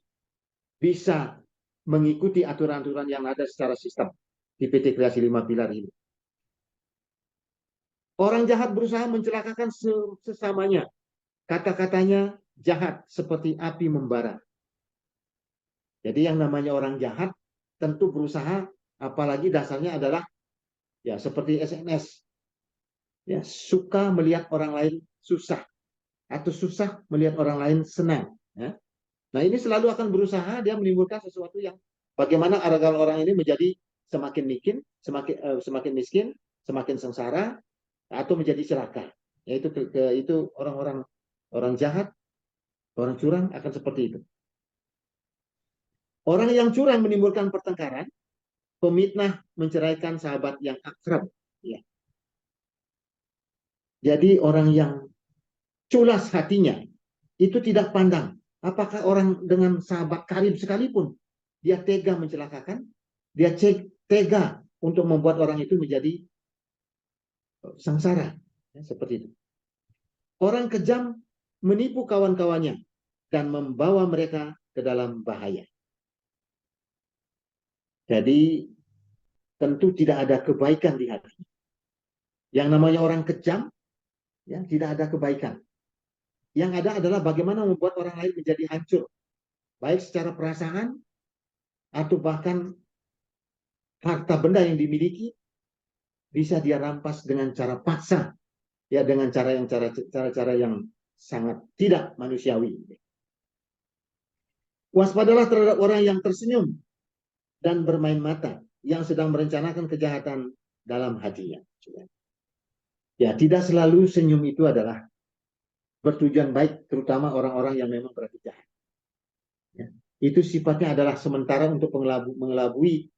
bisa mengikuti aturan-aturan yang ada secara sistem di PT Kreasi 5 Pilar ini. Orang jahat berusaha mencelakakan sesamanya. Kata-katanya jahat seperti api membara. Jadi yang namanya orang jahat tentu berusaha, apalagi dasarnya adalah ya seperti SMS. Ya, suka melihat orang lain susah atau susah melihat orang lain senang, ya. Nah, ini selalu akan berusaha dia menimbulkan sesuatu yang bagaimana agar orang ini menjadi semakin miskin, semakin sengsara, atau menjadi celaka. Yaitu itu orang jahat, orang curang akan seperti itu. Orang yang curang menimbulkan pertengkaran, pemitnah menceraikan sahabat yang akrab. Ya. Jadi orang yang culas hatinya itu tidak pandang apakah orang dengan sahabat karib sekalipun dia tega mencelakakan, dia tega untuk membuat orang itu menjadi sengsara, ya, seperti itu. Orang kejam menipu kawan-kawannya dan membawa mereka ke dalam bahaya. Jadi tentu tidak ada kebaikan di hati. Yang namanya orang kejam, ya, tidak ada kebaikan. Yang ada adalah bagaimana membuat orang lain menjadi hancur, baik secara perasaan atau bahkan harta benda yang dimiliki bisa dia rampas dengan cara paksa, ya, dengan cara-cara yang sangat tidak manusiawi. Waspadalah terhadap orang yang tersenyum dan bermain mata, yang sedang merencanakan kejahatan dalam hatinya. Ya, tidak selalu senyum itu adalah bertujuan baik, terutama orang-orang yang memang berarti jahat. Ya. Itu sifatnya adalah sementara untuk mengelabui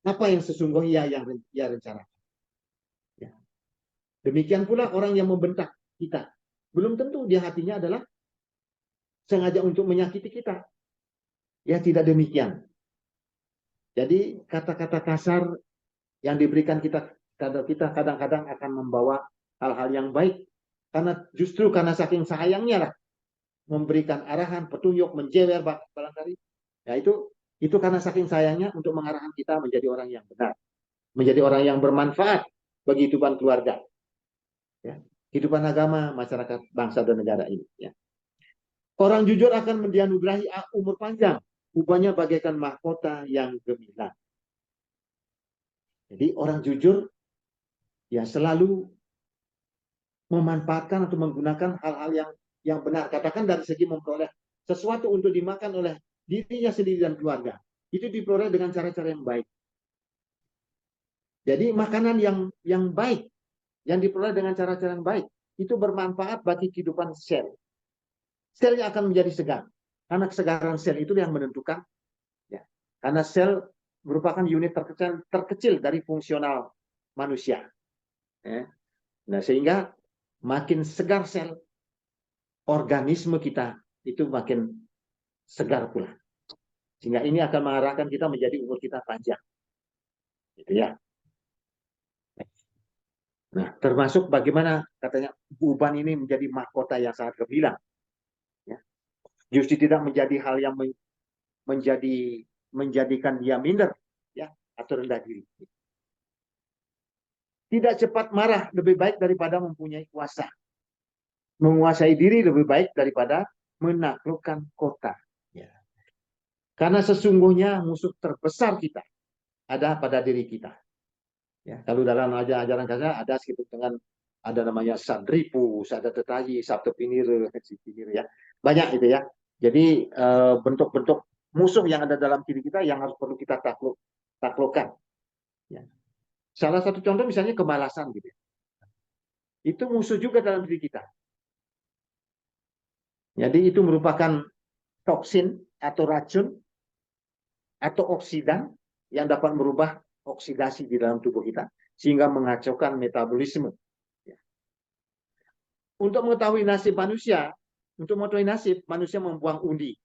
apa yang sesungguhnya yang ia rencanakan. Ya. Demikian pula orang yang membentak kita. Belum tentu dia hatinya adalah sengaja untuk menyakiti kita. Ya, tidak demikian. Jadi kata-kata kasar yang diberikan kita kadang-kadang akan membawa hal-hal yang baik. Karena justru karena saking sayangnya lah memberikan arahan, petunjuk, menjewer barangkali. Ya, itu karena saking sayangnya untuk mengarahkan kita menjadi orang yang benar, menjadi orang yang bermanfaat bagi kehidupan keluarga, ya, kehidupan agama, masyarakat, bangsa dan negara ini. Ya. Orang jujur akan dianugerahi umur panjang, ubahnya bagaikan mahkota yang gemilang. Jadi orang jujur ya selalu memanfaatkan atau menggunakan hal-hal yang benar. Katakan dari segi memperoleh sesuatu untuk dimakan oleh dirinya sendiri dan keluarga. Itu diperoleh dengan cara-cara yang baik. Jadi makanan yang baik, yang diperoleh dengan cara-cara yang baik, itu bermanfaat bagi kehidupan sel. Selnya akan menjadi segar. Karena kesegaran sel itu yang menentukan. Ya. Karena sel merupakan unit terkecil dari fungsional manusia. Ya. Nah, sehingga makin segar sel, organisme kita itu makin segar pula. Sehingga ini akan mengarahkan kita menjadi umur kita panjang. Gitu ya. Nah, termasuk bagaimana katanya uban ini menjadi mahkota yang sangat gemilang. Ya. Justru tidak menjadi hal yang menjadikan dia minder, ya, atau rendah diri. Tidak cepat marah lebih baik daripada mempunyai kuasa. Menguasai diri lebih baik daripada menaklukkan kota. Ya. Karena sesungguhnya musuh terbesar kita ada pada diri kita. Ya, kalau dalam ajaran kasar ada sekitar dengan ada namanya sadripu, sadatetayi, sabtopinir, ya. Banyak itu ya. Jadi bentuk-bentuk musuh yang ada dalam diri kita yang harus perlu kita taklukkan. Ya. Salah satu contoh misalnya kemalasan gitu. Itu musuh juga dalam diri kita. Jadi itu merupakan toksin atau racun atau oksidan yang dapat merubah oksidasi di dalam tubuh kita sehingga mengacaukan metabolisme. Ya. Untuk mengetahui nasib manusia, manusia membuang undi.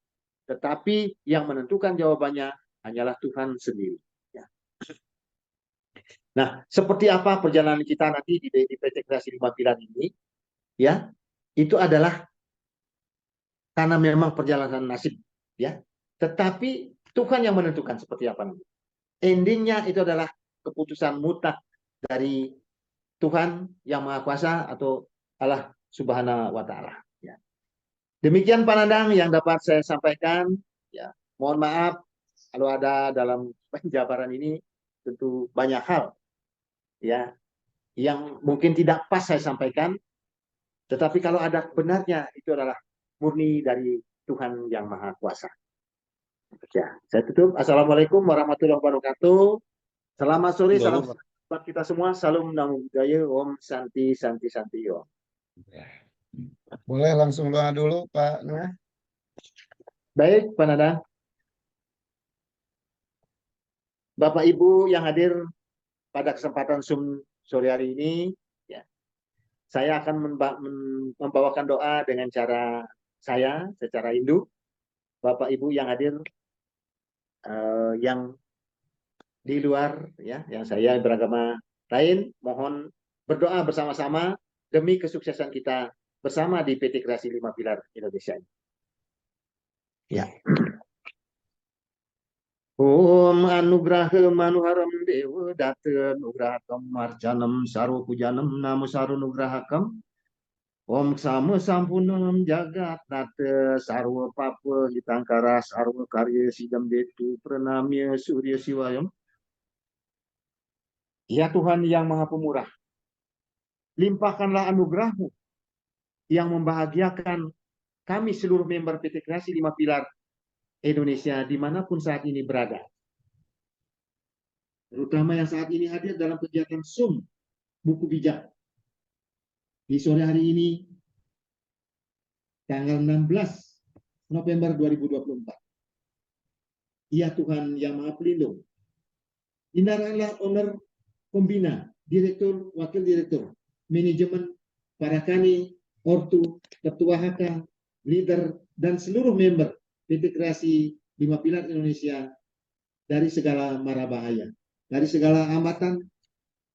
Tetapi yang menentukan jawabannya hanyalah Tuhan sendiri. Ya. Nah, seperti apa perjalanan kita nanti di PT Kreasi 5 Pilar ini? Ya, itu adalah karena memang perjalanan nasib. Ya, tetapi Tuhan yang menentukan seperti apa nanti. Endingnya itu adalah keputusan mutlak dari Tuhan yang Maha Kuasa atau Allah Subhanahu wa Ta'ala. Ya. Demikian Pak Nandang yang dapat saya sampaikan. Ya, mohon maaf kalau ada dalam penjabaran ini tentu banyak hal ya yang mungkin tidak pas saya sampaikan. Tetapi kalau ada benarnya itu adalah murni dari Tuhan yang Maha Kuasa. Ya, saya tutup. Assalamualaikum warahmatullahi wabarakatuh. Selamat sore, salam buat kita semua. Salam namo buddhaya, om santi santi santi om. Boleh langsung doa dulu Pak Nah. Baik, Pak Nada. Bapak Ibu yang hadir pada kesempatan Zoom sore hari ini, ya, saya akan membawakan doa dengan cara saya secara Hindu. Bapak Ibu yang hadir yang di luar ya, yang saya beragama lain, mohon berdoa bersama-sama demi kesuksesan kita bersama di PT Kreasi 5 Pilar Indonesia ini. Ya. Om anugraha manuharam dewa data nugrahakam marjanam sarwa pujanam namo saru nugrahakam. Om sama sampunam jagat nata sarwa papa hitangkara sarwa karya sidam detu pranamya surya siwayam. Ya Tuhan yang Maha Pemurah, limpahkanlah anugerah-Mu yang membahagiakan kami seluruh member PT Kreasi 5 Pilar Indonesia dimanapun saat ini berada. Terutama yang saat ini hadir dalam kegiatan Zoom Buku Bijak. Di sore hari ini, tanggal 16 November 2024. Ya Tuhan yang Maha Pelindung, Indra adalah owner, pembina, direktur, wakil direktur, manajemen, para kani, ortu, ketua HK, leader, dan seluruh member PT Kreasi 5 Pilar Indonesia dari segala mara bahaya, dari segala hambatan,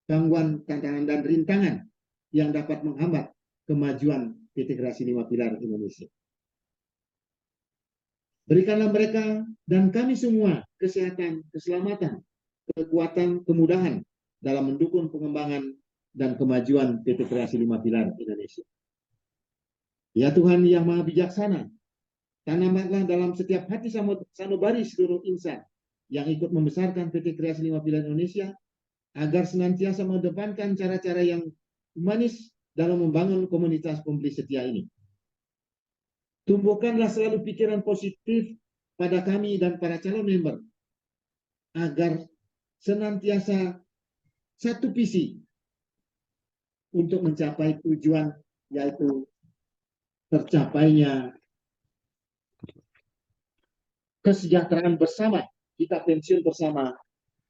gangguan, tantangan, dan rintangan yang dapat menghambat kemajuan PT Kreasi 5 Pilar Indonesia. Berikanlah mereka dan kami semua kesehatan, keselamatan, kekuatan, kemudahan dalam mendukung pengembangan dan kemajuan PT Kreasi 5 Pilar Indonesia. Ya Tuhan yang Maha Bijaksana, tanamkanlah dalam setiap hati sanubari seluruh insan yang ikut membesarkan PT Kreasi 5 Pilar Indonesia agar senantiasa mengedepankan cara-cara yang humanis dalam membangun komunitas pembeli setia ini. Tumbuhkanlah selalu pikiran positif pada kami dan para calon member agar senantiasa satu visi untuk mencapai tujuan, yaitu tercapainya kesejahteraan bersama, kita pensiun bersama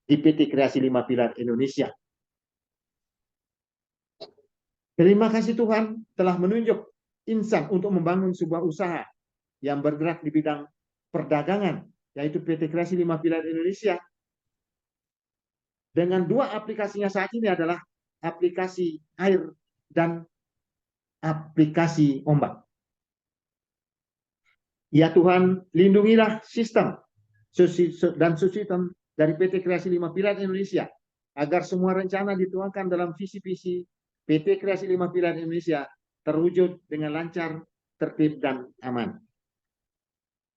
di PT Kreasi 5 Pilar Indonesia. Terima kasih Tuhan telah menunjuk insan untuk membangun sebuah usaha yang bergerak di bidang perdagangan, yaitu PT Kreasi 5 Pilar Indonesia. Dengan dua aplikasinya saat ini adalah aplikasi air dan aplikasi ombak. Ya Tuhan, lindungilah sistem dan subsistem dari PT Kreasi 5 Pilar Indonesia agar semua rencana dituangkan dalam visi-visi PT Kreasi 5 Pilar Indonesia terwujud dengan lancar, tertib, dan aman.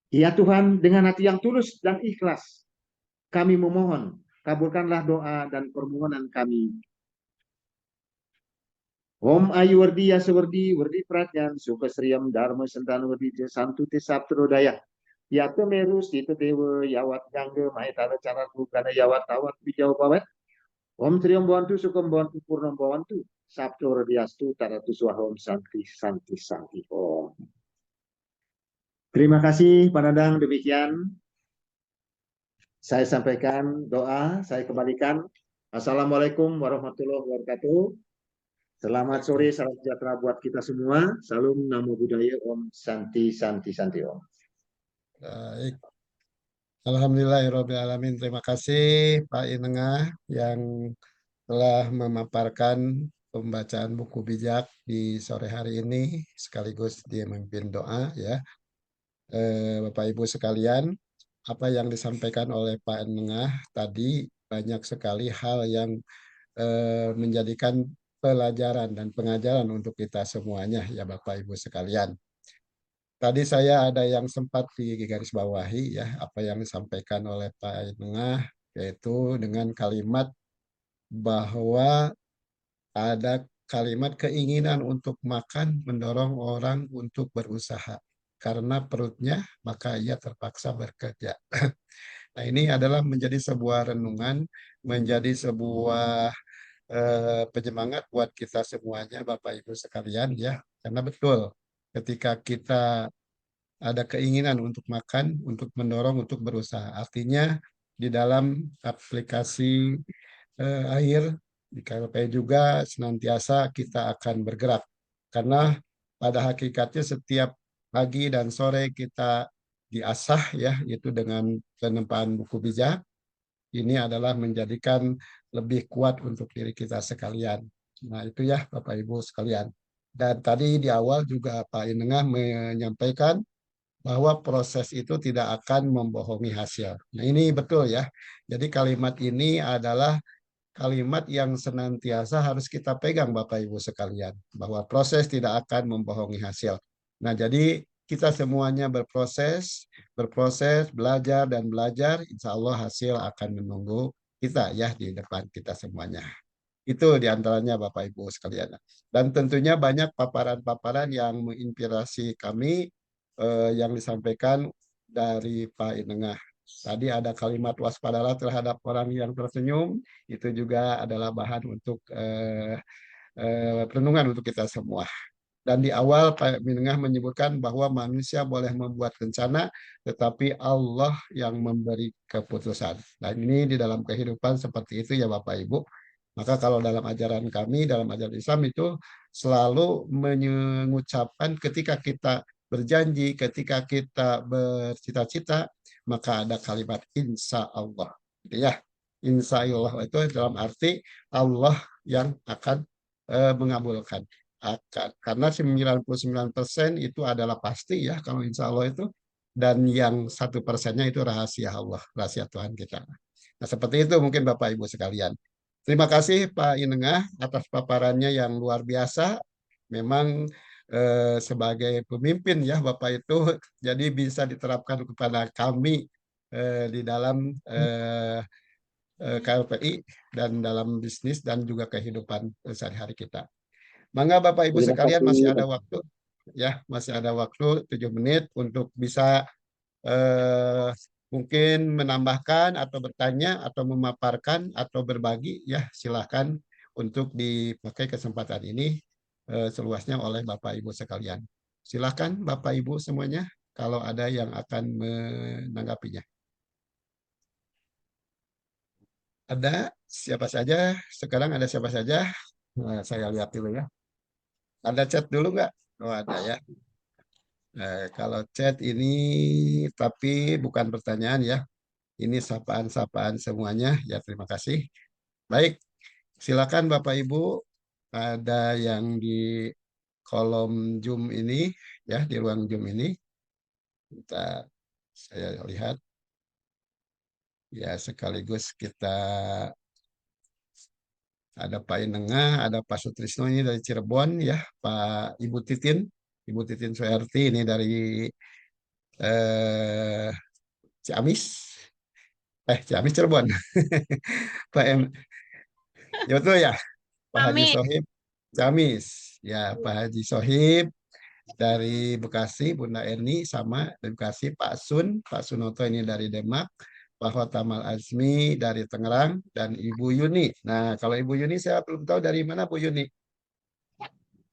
Ya Tuhan, dengan hati yang tulus dan ikhlas, kami memohon, kabulkanlah doa dan permohonan kami. Om Ayu Wardi Yasawardi Wardi Pratyan Sukasriyam Dharma Sentana Wardi Santu Tisaptrodaya Ya Temerus Tita Dewa Yawat Gangga Mahitara Cara Bukana Yawat Tawat Bijau Bawat Om Triyam Bawantu Sukum Bawantu Purnam Bawantu Sabtu Radiastu Taratu Swahom Santi Santi Santi Om. Terima kasih Pak Dadang, demikian saya sampaikan doa, saya kembalikan. Assalamualaikum warahmatullahi wabarakatuh. Selamat sore, salam sejahtera buat kita semua. Salam Namo Buddhaya, Om Santi Santi Santi Om. Baik. Alhamdulillahirrahmanirrahim. Terima kasih Pak Inengah yang telah memaparkan pembacaan buku bijak di sore hari ini, sekaligus dia memimpin doa ya. Bapak Ibu sekalian, apa yang disampaikan oleh Pak Inengah tadi banyak sekali hal yang menjadikan pelajaran dan pengajaran untuk kita semuanya ya Bapak Ibu sekalian. Tadi saya ada yang sempat digarisbawahi ya apa yang disampaikan oleh Pak Inengah, yaitu dengan kalimat bahwa ada kalimat keinginan untuk makan mendorong orang untuk berusaha. Karena perutnya, maka ia terpaksa bekerja. Nah, ini adalah menjadi sebuah renungan, menjadi sebuah penyemangat buat kita semuanya, Bapak Ibu sekalian ya. Karena betul, ketika kita ada keinginan untuk makan, untuk mendorong untuk berusaha. Artinya di dalam aplikasi air di KLP juga senantiasa kita akan bergerak. Karena pada hakikatnya setiap pagi dan sore kita diasah ya, itu dengan penempaan buku bijak. Ini adalah menjadikan lebih kuat untuk diri kita sekalian. Nah itu ya Bapak Ibu sekalian. Dan tadi di awal juga Pak Inengah menyampaikan bahwa proses itu tidak akan membohongi hasil. Nah ini betul ya. Jadi kalimat ini adalah kalimat yang senantiasa harus kita pegang Bapak Ibu sekalian. Bahwa proses tidak akan membohongi hasil. Nah jadi kita semuanya berproses, belajar dan belajar, insya Allah hasil akan menunggu kita ya di depan kita semuanya. Itu diantaranya Bapak Ibu sekalian. Dan tentunya banyak paparan-paparan yang menginspirasi kami yang disampaikan dari Pak Inengah. Tadi ada kalimat waspadalah terhadap orang yang tersenyum, itu juga adalah bahan untuk renungan untuk kita semua. Dan di awal Pak Minengah menyebutkan bahwa manusia boleh membuat rencana, tetapi Allah yang memberi keputusan. Dan ini di dalam kehidupan seperti itu ya Bapak Ibu. Maka kalau dalam ajaran kami, dalam ajaran Islam itu selalu mengucapkan ketika kita berjanji, ketika kita bercita-cita, maka ada kalimat insya Allah. Gitu ya, insya Allah itu dalam arti Allah yang akan mengabulkan. Karena 99% itu adalah pasti ya kalau insya Allah itu, dan yang 1%-nya itu rahasia Allah, rahasia Tuhan kita. Nah seperti itu mungkin Bapak Ibu sekalian. Terima kasih Pak Inengah atas paparannya yang luar biasa. Memang sebagai pemimpin ya Bapak itu jadi bisa diterapkan kepada kami di dalam KLPI dan dalam bisnis dan juga kehidupan sehari-hari kita. Mangga Bapak Ibu sekalian masih ada waktu ya, masih ada waktu 7 menit untuk bisa mungkin menambahkan atau bertanya atau memaparkan atau berbagi ya, silahkan untuk dipakai kesempatan ini seluasnya oleh Bapak Ibu sekalian. Silahkan Bapak Ibu semuanya kalau ada yang akan menanggapinya. Ada siapa saja? Sekarang ada siapa saja? Nah, saya lihat dulu ya. Ada chat dulu nggak? Oh ada ya. Kalau chat ini tapi bukan pertanyaan ya. Ini sapaan-sapaan semuanya. Ya terima kasih. Baik, silakan Bapak Ibu. Ada yang di kolom Zoom ini ya, di ruang Zoom ini. Kita saya lihat. Ya sekaligus kita ada Pak Inengah, ada Pak Sutrisno ini dari Cirebon ya, Pak Ibu Titin Soeharti ini dari Ciamis, Ciamis Cirebon, Pak M, ya betul ya, Pak Haji Sohib, Ciamis, ya Pak Haji Sohib dari Bekasi, Bunda Erni sama dari Bekasi, Pak Sunoto ini dari Demak, Pak Hotamal Azmi dari Tangerang, dan Ibu Yuni. Nah, kalau Ibu Yuni saya belum tahu dari mana Bu Yuni.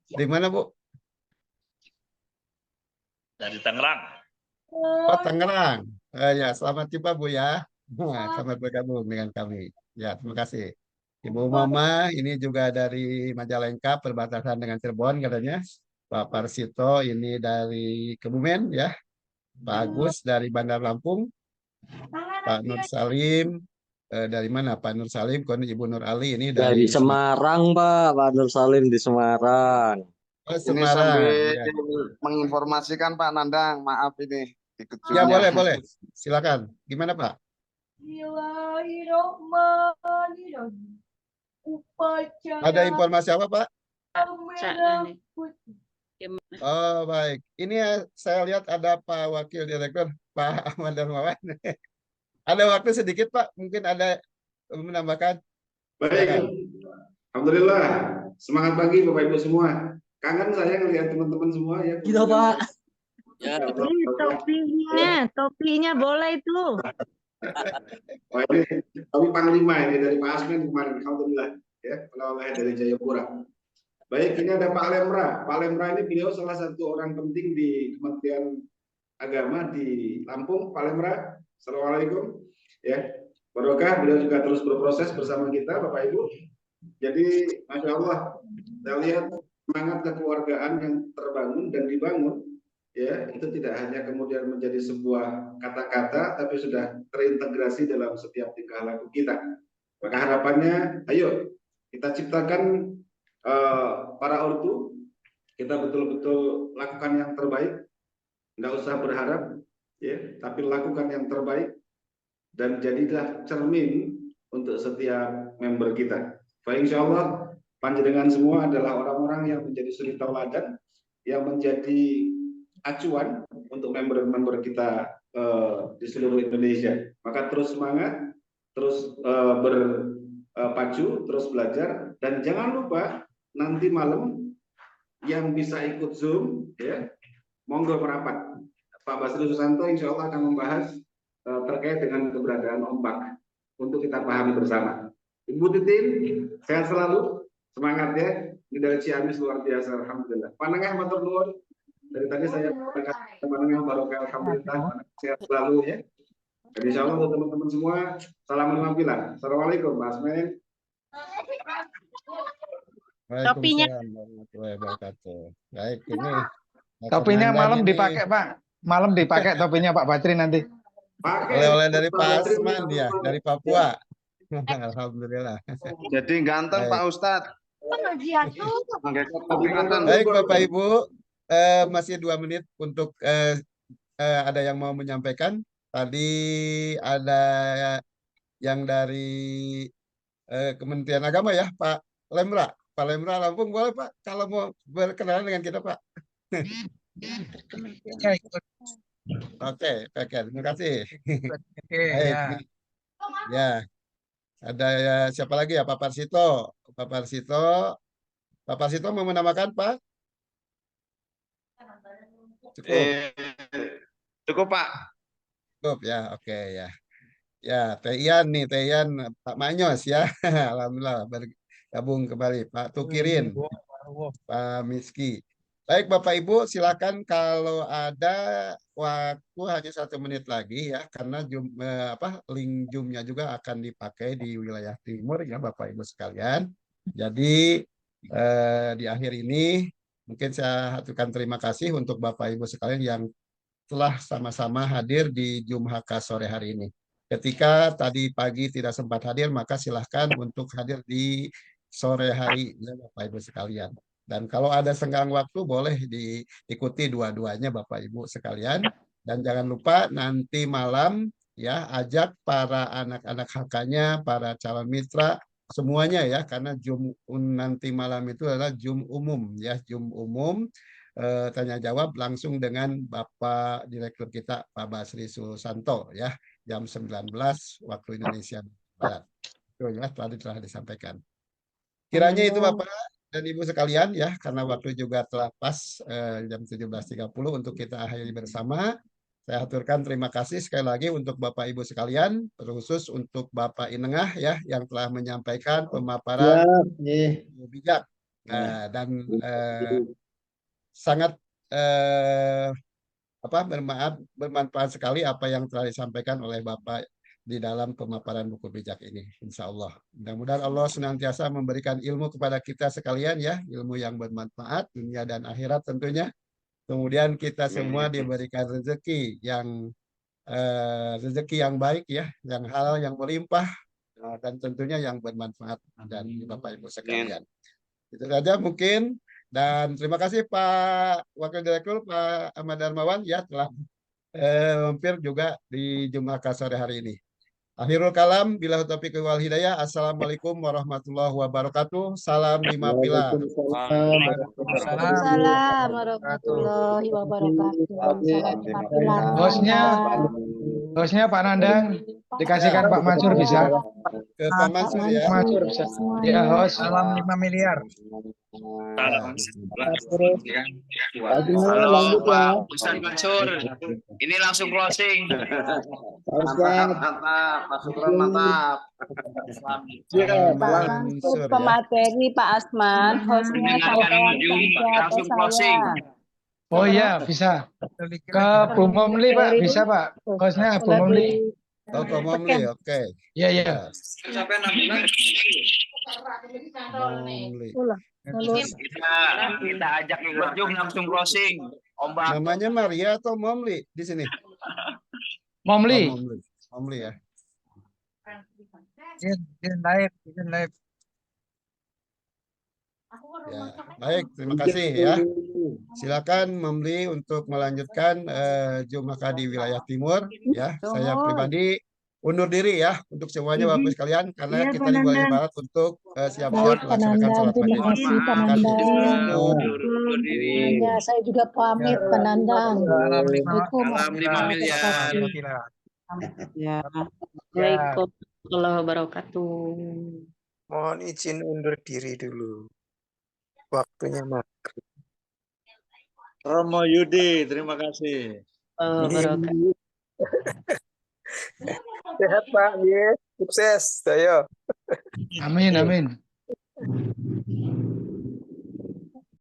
Dari mana Bu? Dari Tangerang. Oh, Tangerang. Ya, selamat tiba Bu ya. Nah, selamat bergabung dengan kami. Ya, terima kasih. Ibu Mama ini juga dari Majalengka, perbatasan dengan Cirebon katanya. Pak Parsito ini dari Kebumen ya. Pak Agus dari Bandar Lampung. Pak Nur Salim dari mana Pak Nur Salim? Ibu Nur Ali ini Dari dari Semarang, Pak Nur Salim di Semarang. Oh, Ini Semarang. sambil Ya. menginformasikan Pak Nandang, maaf ini ikut Ya Zoom-nya. boleh. Silakan. Gimana Pak? Ada informasi apa Pak? Oh baik. Ini saya lihat ada Pak Wakil Direktur Pak Ahmad Darmawan. Ada waktu sedikit Pak, mungkin ada menambahkan. Baik, alhamdulillah. Semangat pagi Bapak Ibu semua. Kangen saya ngelihat teman-teman semua ya. Gitu Pak. Ya. Topinya boleh itu. Oh, ini topi Panglima ini dari Pak Asmen kemarin, alhamdulillah ya, oleh dari Jayapura. Baik, ini ada Pak Lemra. Pak Lemra ini beliau salah satu orang penting di Kementerian Agama di Lampung. Pak Lemra, assalamualaikum. Ya, barokah beliau juga terus berproses bersama kita, Bapak Ibu. Jadi, masya Allah, saya lihat semangat kekeluargaan yang terbangun dan dibangun. Ya, itu tidak hanya kemudian menjadi sebuah kata-kata, tapi sudah terintegrasi dalam setiap tingkah laku kita. Maka harapannya, ayo kita ciptakan para ortu, kita betul-betul lakukan yang terbaik, nggak usah berharap, ya, tapi lakukan yang terbaik dan jadilah cermin untuk setiap member kita. Baik, insya Allah panjenengan semua adalah orang-orang yang menjadi suri tauladan, yang menjadi acuan untuk member-member kita di seluruh Indonesia. Maka terus semangat, terus berpacu, terus belajar, dan jangan lupa nanti malam yang bisa ikut Zoom, ya, monggo merapat. Pak Basri Susanto insya Allah akan membahas terkait dengan keberadaan ombak untuk kita pahami bersama. Ibu Titin, sehat selalu, semangat ya. Ini dari Ciamis luar biasa, alhamdulillah. Panengah matur nuwun. Dari tadi saya kasih panengah barokah alhamdulillah, sehat selalu ya. Dan insya Allah untuk teman-teman semua, salam penampilan. Assalamualaikum, Mas Men. Topinya. Waalaikumsalam warahmatullahi wabarakatuh. Baik, ini Topinya Komandan malam ini dipakai, Pak. Malam dipakai topinya Pak Batri nanti. oleh-oleh dari Pak Asman ya, dari Papua. Alhamdulillah. Jadi ganteng Pak Ustadz. Baik Bapak Ibu, masih 2 menit untuk ada yang mau menyampaikan. Tadi ada yang dari Kementerian Agama ya, Pak Lemra. Pak Lemra Lampung, boleh Pak kalau mau berkenalan dengan kita Pak. Oke, terima kasih. Baik, ya. ya. Ada siapa lagi ya, Pak Parsito. Pak Parsito. Pak Parsito mau menamakan Pak? Cukup. Cukup Pak. Cukup ya, oke ya. Ya, Teyan nih, Teyan Pak Manyos ya. Alhamdulillah bergabung kembali. Pak Tukirin, Pak Miski. Baik Bapak Ibu, silakan kalau ada waktu hanya 1 menit lagi ya, karena link Zoom-nya juga akan dipakai di wilayah timur ya Bapak Ibu sekalian. Jadi di akhir ini mungkin saya haturkan terima kasih untuk Bapak Ibu sekalian yang telah sama-sama hadir di Zoom HK sore hari ini. Ketika tadi pagi tidak sempat hadir, maka silahkan untuk hadir di sore hari ya Bapak Ibu sekalian. Dan kalau ada senggang waktu boleh diikuti dua-duanya Bapak Ibu sekalian. Dan jangan lupa nanti malam ya ajak para anak-anak HK-nya, para calon mitra semuanya ya, karena Zoom nanti malam itu adalah Zoom umum ya, Zoom umum tanya jawab langsung dengan Bapak Direktur kita Pak Basri Susanto ya, jam 19 waktu Indonesia Barat. Itu ya tadi telah disampaikan. Kiranya itu Bapak dan Ibu sekalian ya, karena waktu juga telah pas jam 17.30 untuk kita akhiri bersama. Saya aturkan terima kasih sekali lagi untuk Bapak Ibu sekalian, terkhusus untuk Bapak Inengah ya yang telah menyampaikan pemaparan bijak dan sangat bermanfaat sekali apa yang telah disampaikan oleh Bapak di dalam pemaparan buku bijak ini, insya Allah. Mudah-mudahan Allah senantiasa memberikan ilmu kepada kita sekalian ya, ilmu yang bermanfaat dunia dan akhirat tentunya. Kemudian kita semua diberikan rezeki yang baik ya, yang halal, yang melimpah, dan tentunya yang bermanfaat dan Bapak Ibu sekalian. Itu saja mungkin. Dan terima kasih Pak Wakil Direktur Pak Ahmad Darmawan ya telah mampir juga di Jumat sore hari ini. Akhirul kalam, billahi taufiq wal hidayah. Assalamualaikum warahmatullahi wabarakatuh. Salam 5 pilar. Waalaikumsalam warahmatullahi wabarakatuh. Salam 5 pilar. Hostnya Pak Nandang, dikasihkan Pak Mansur bisa. Ke Pak Mansur ya. Mansur bisa. Ya host. Salam 5 miliar. Halo Pak Ustadz Mansur. Ini langsung closing. Mantap, Pak Sukron mantap. Pemateri Pak Asman, hostnya langsung closing. Oh iya, bisa. Ke Bu Momli Pak, bisa Pak. Hostnya Bu Momli. Oh, Bu Momli, oke. Iya, iya. Sampai 6 bulan. Kita ajak ikut Zoom langsung closing. Ombak. Namanya Maria atau Momli di sini? Momli. Oh, Momli ya. Izin live. Ya, baik, terima kasih ya. Silakan Momli untuk melanjutkan Zoom HK di wilayah timur ya. Saya pribadi undur diri ya untuk semuanya Bapak sekalian karena kita di wilayah barat untuk siap-siap melaksanakan sholat maghrib. Terima kasih Pak Nandang. Ya, saya juga pamit Pak Nandang. Salam 5 miliar. Ya. Waalaikumsalam warahmatullahi wabarakatuh. Mohon izin undur diri dulu. Waktunya maghrib. Romo Yudi, terima kasih. Sehat Pak, sukses, saya. Amin, amin.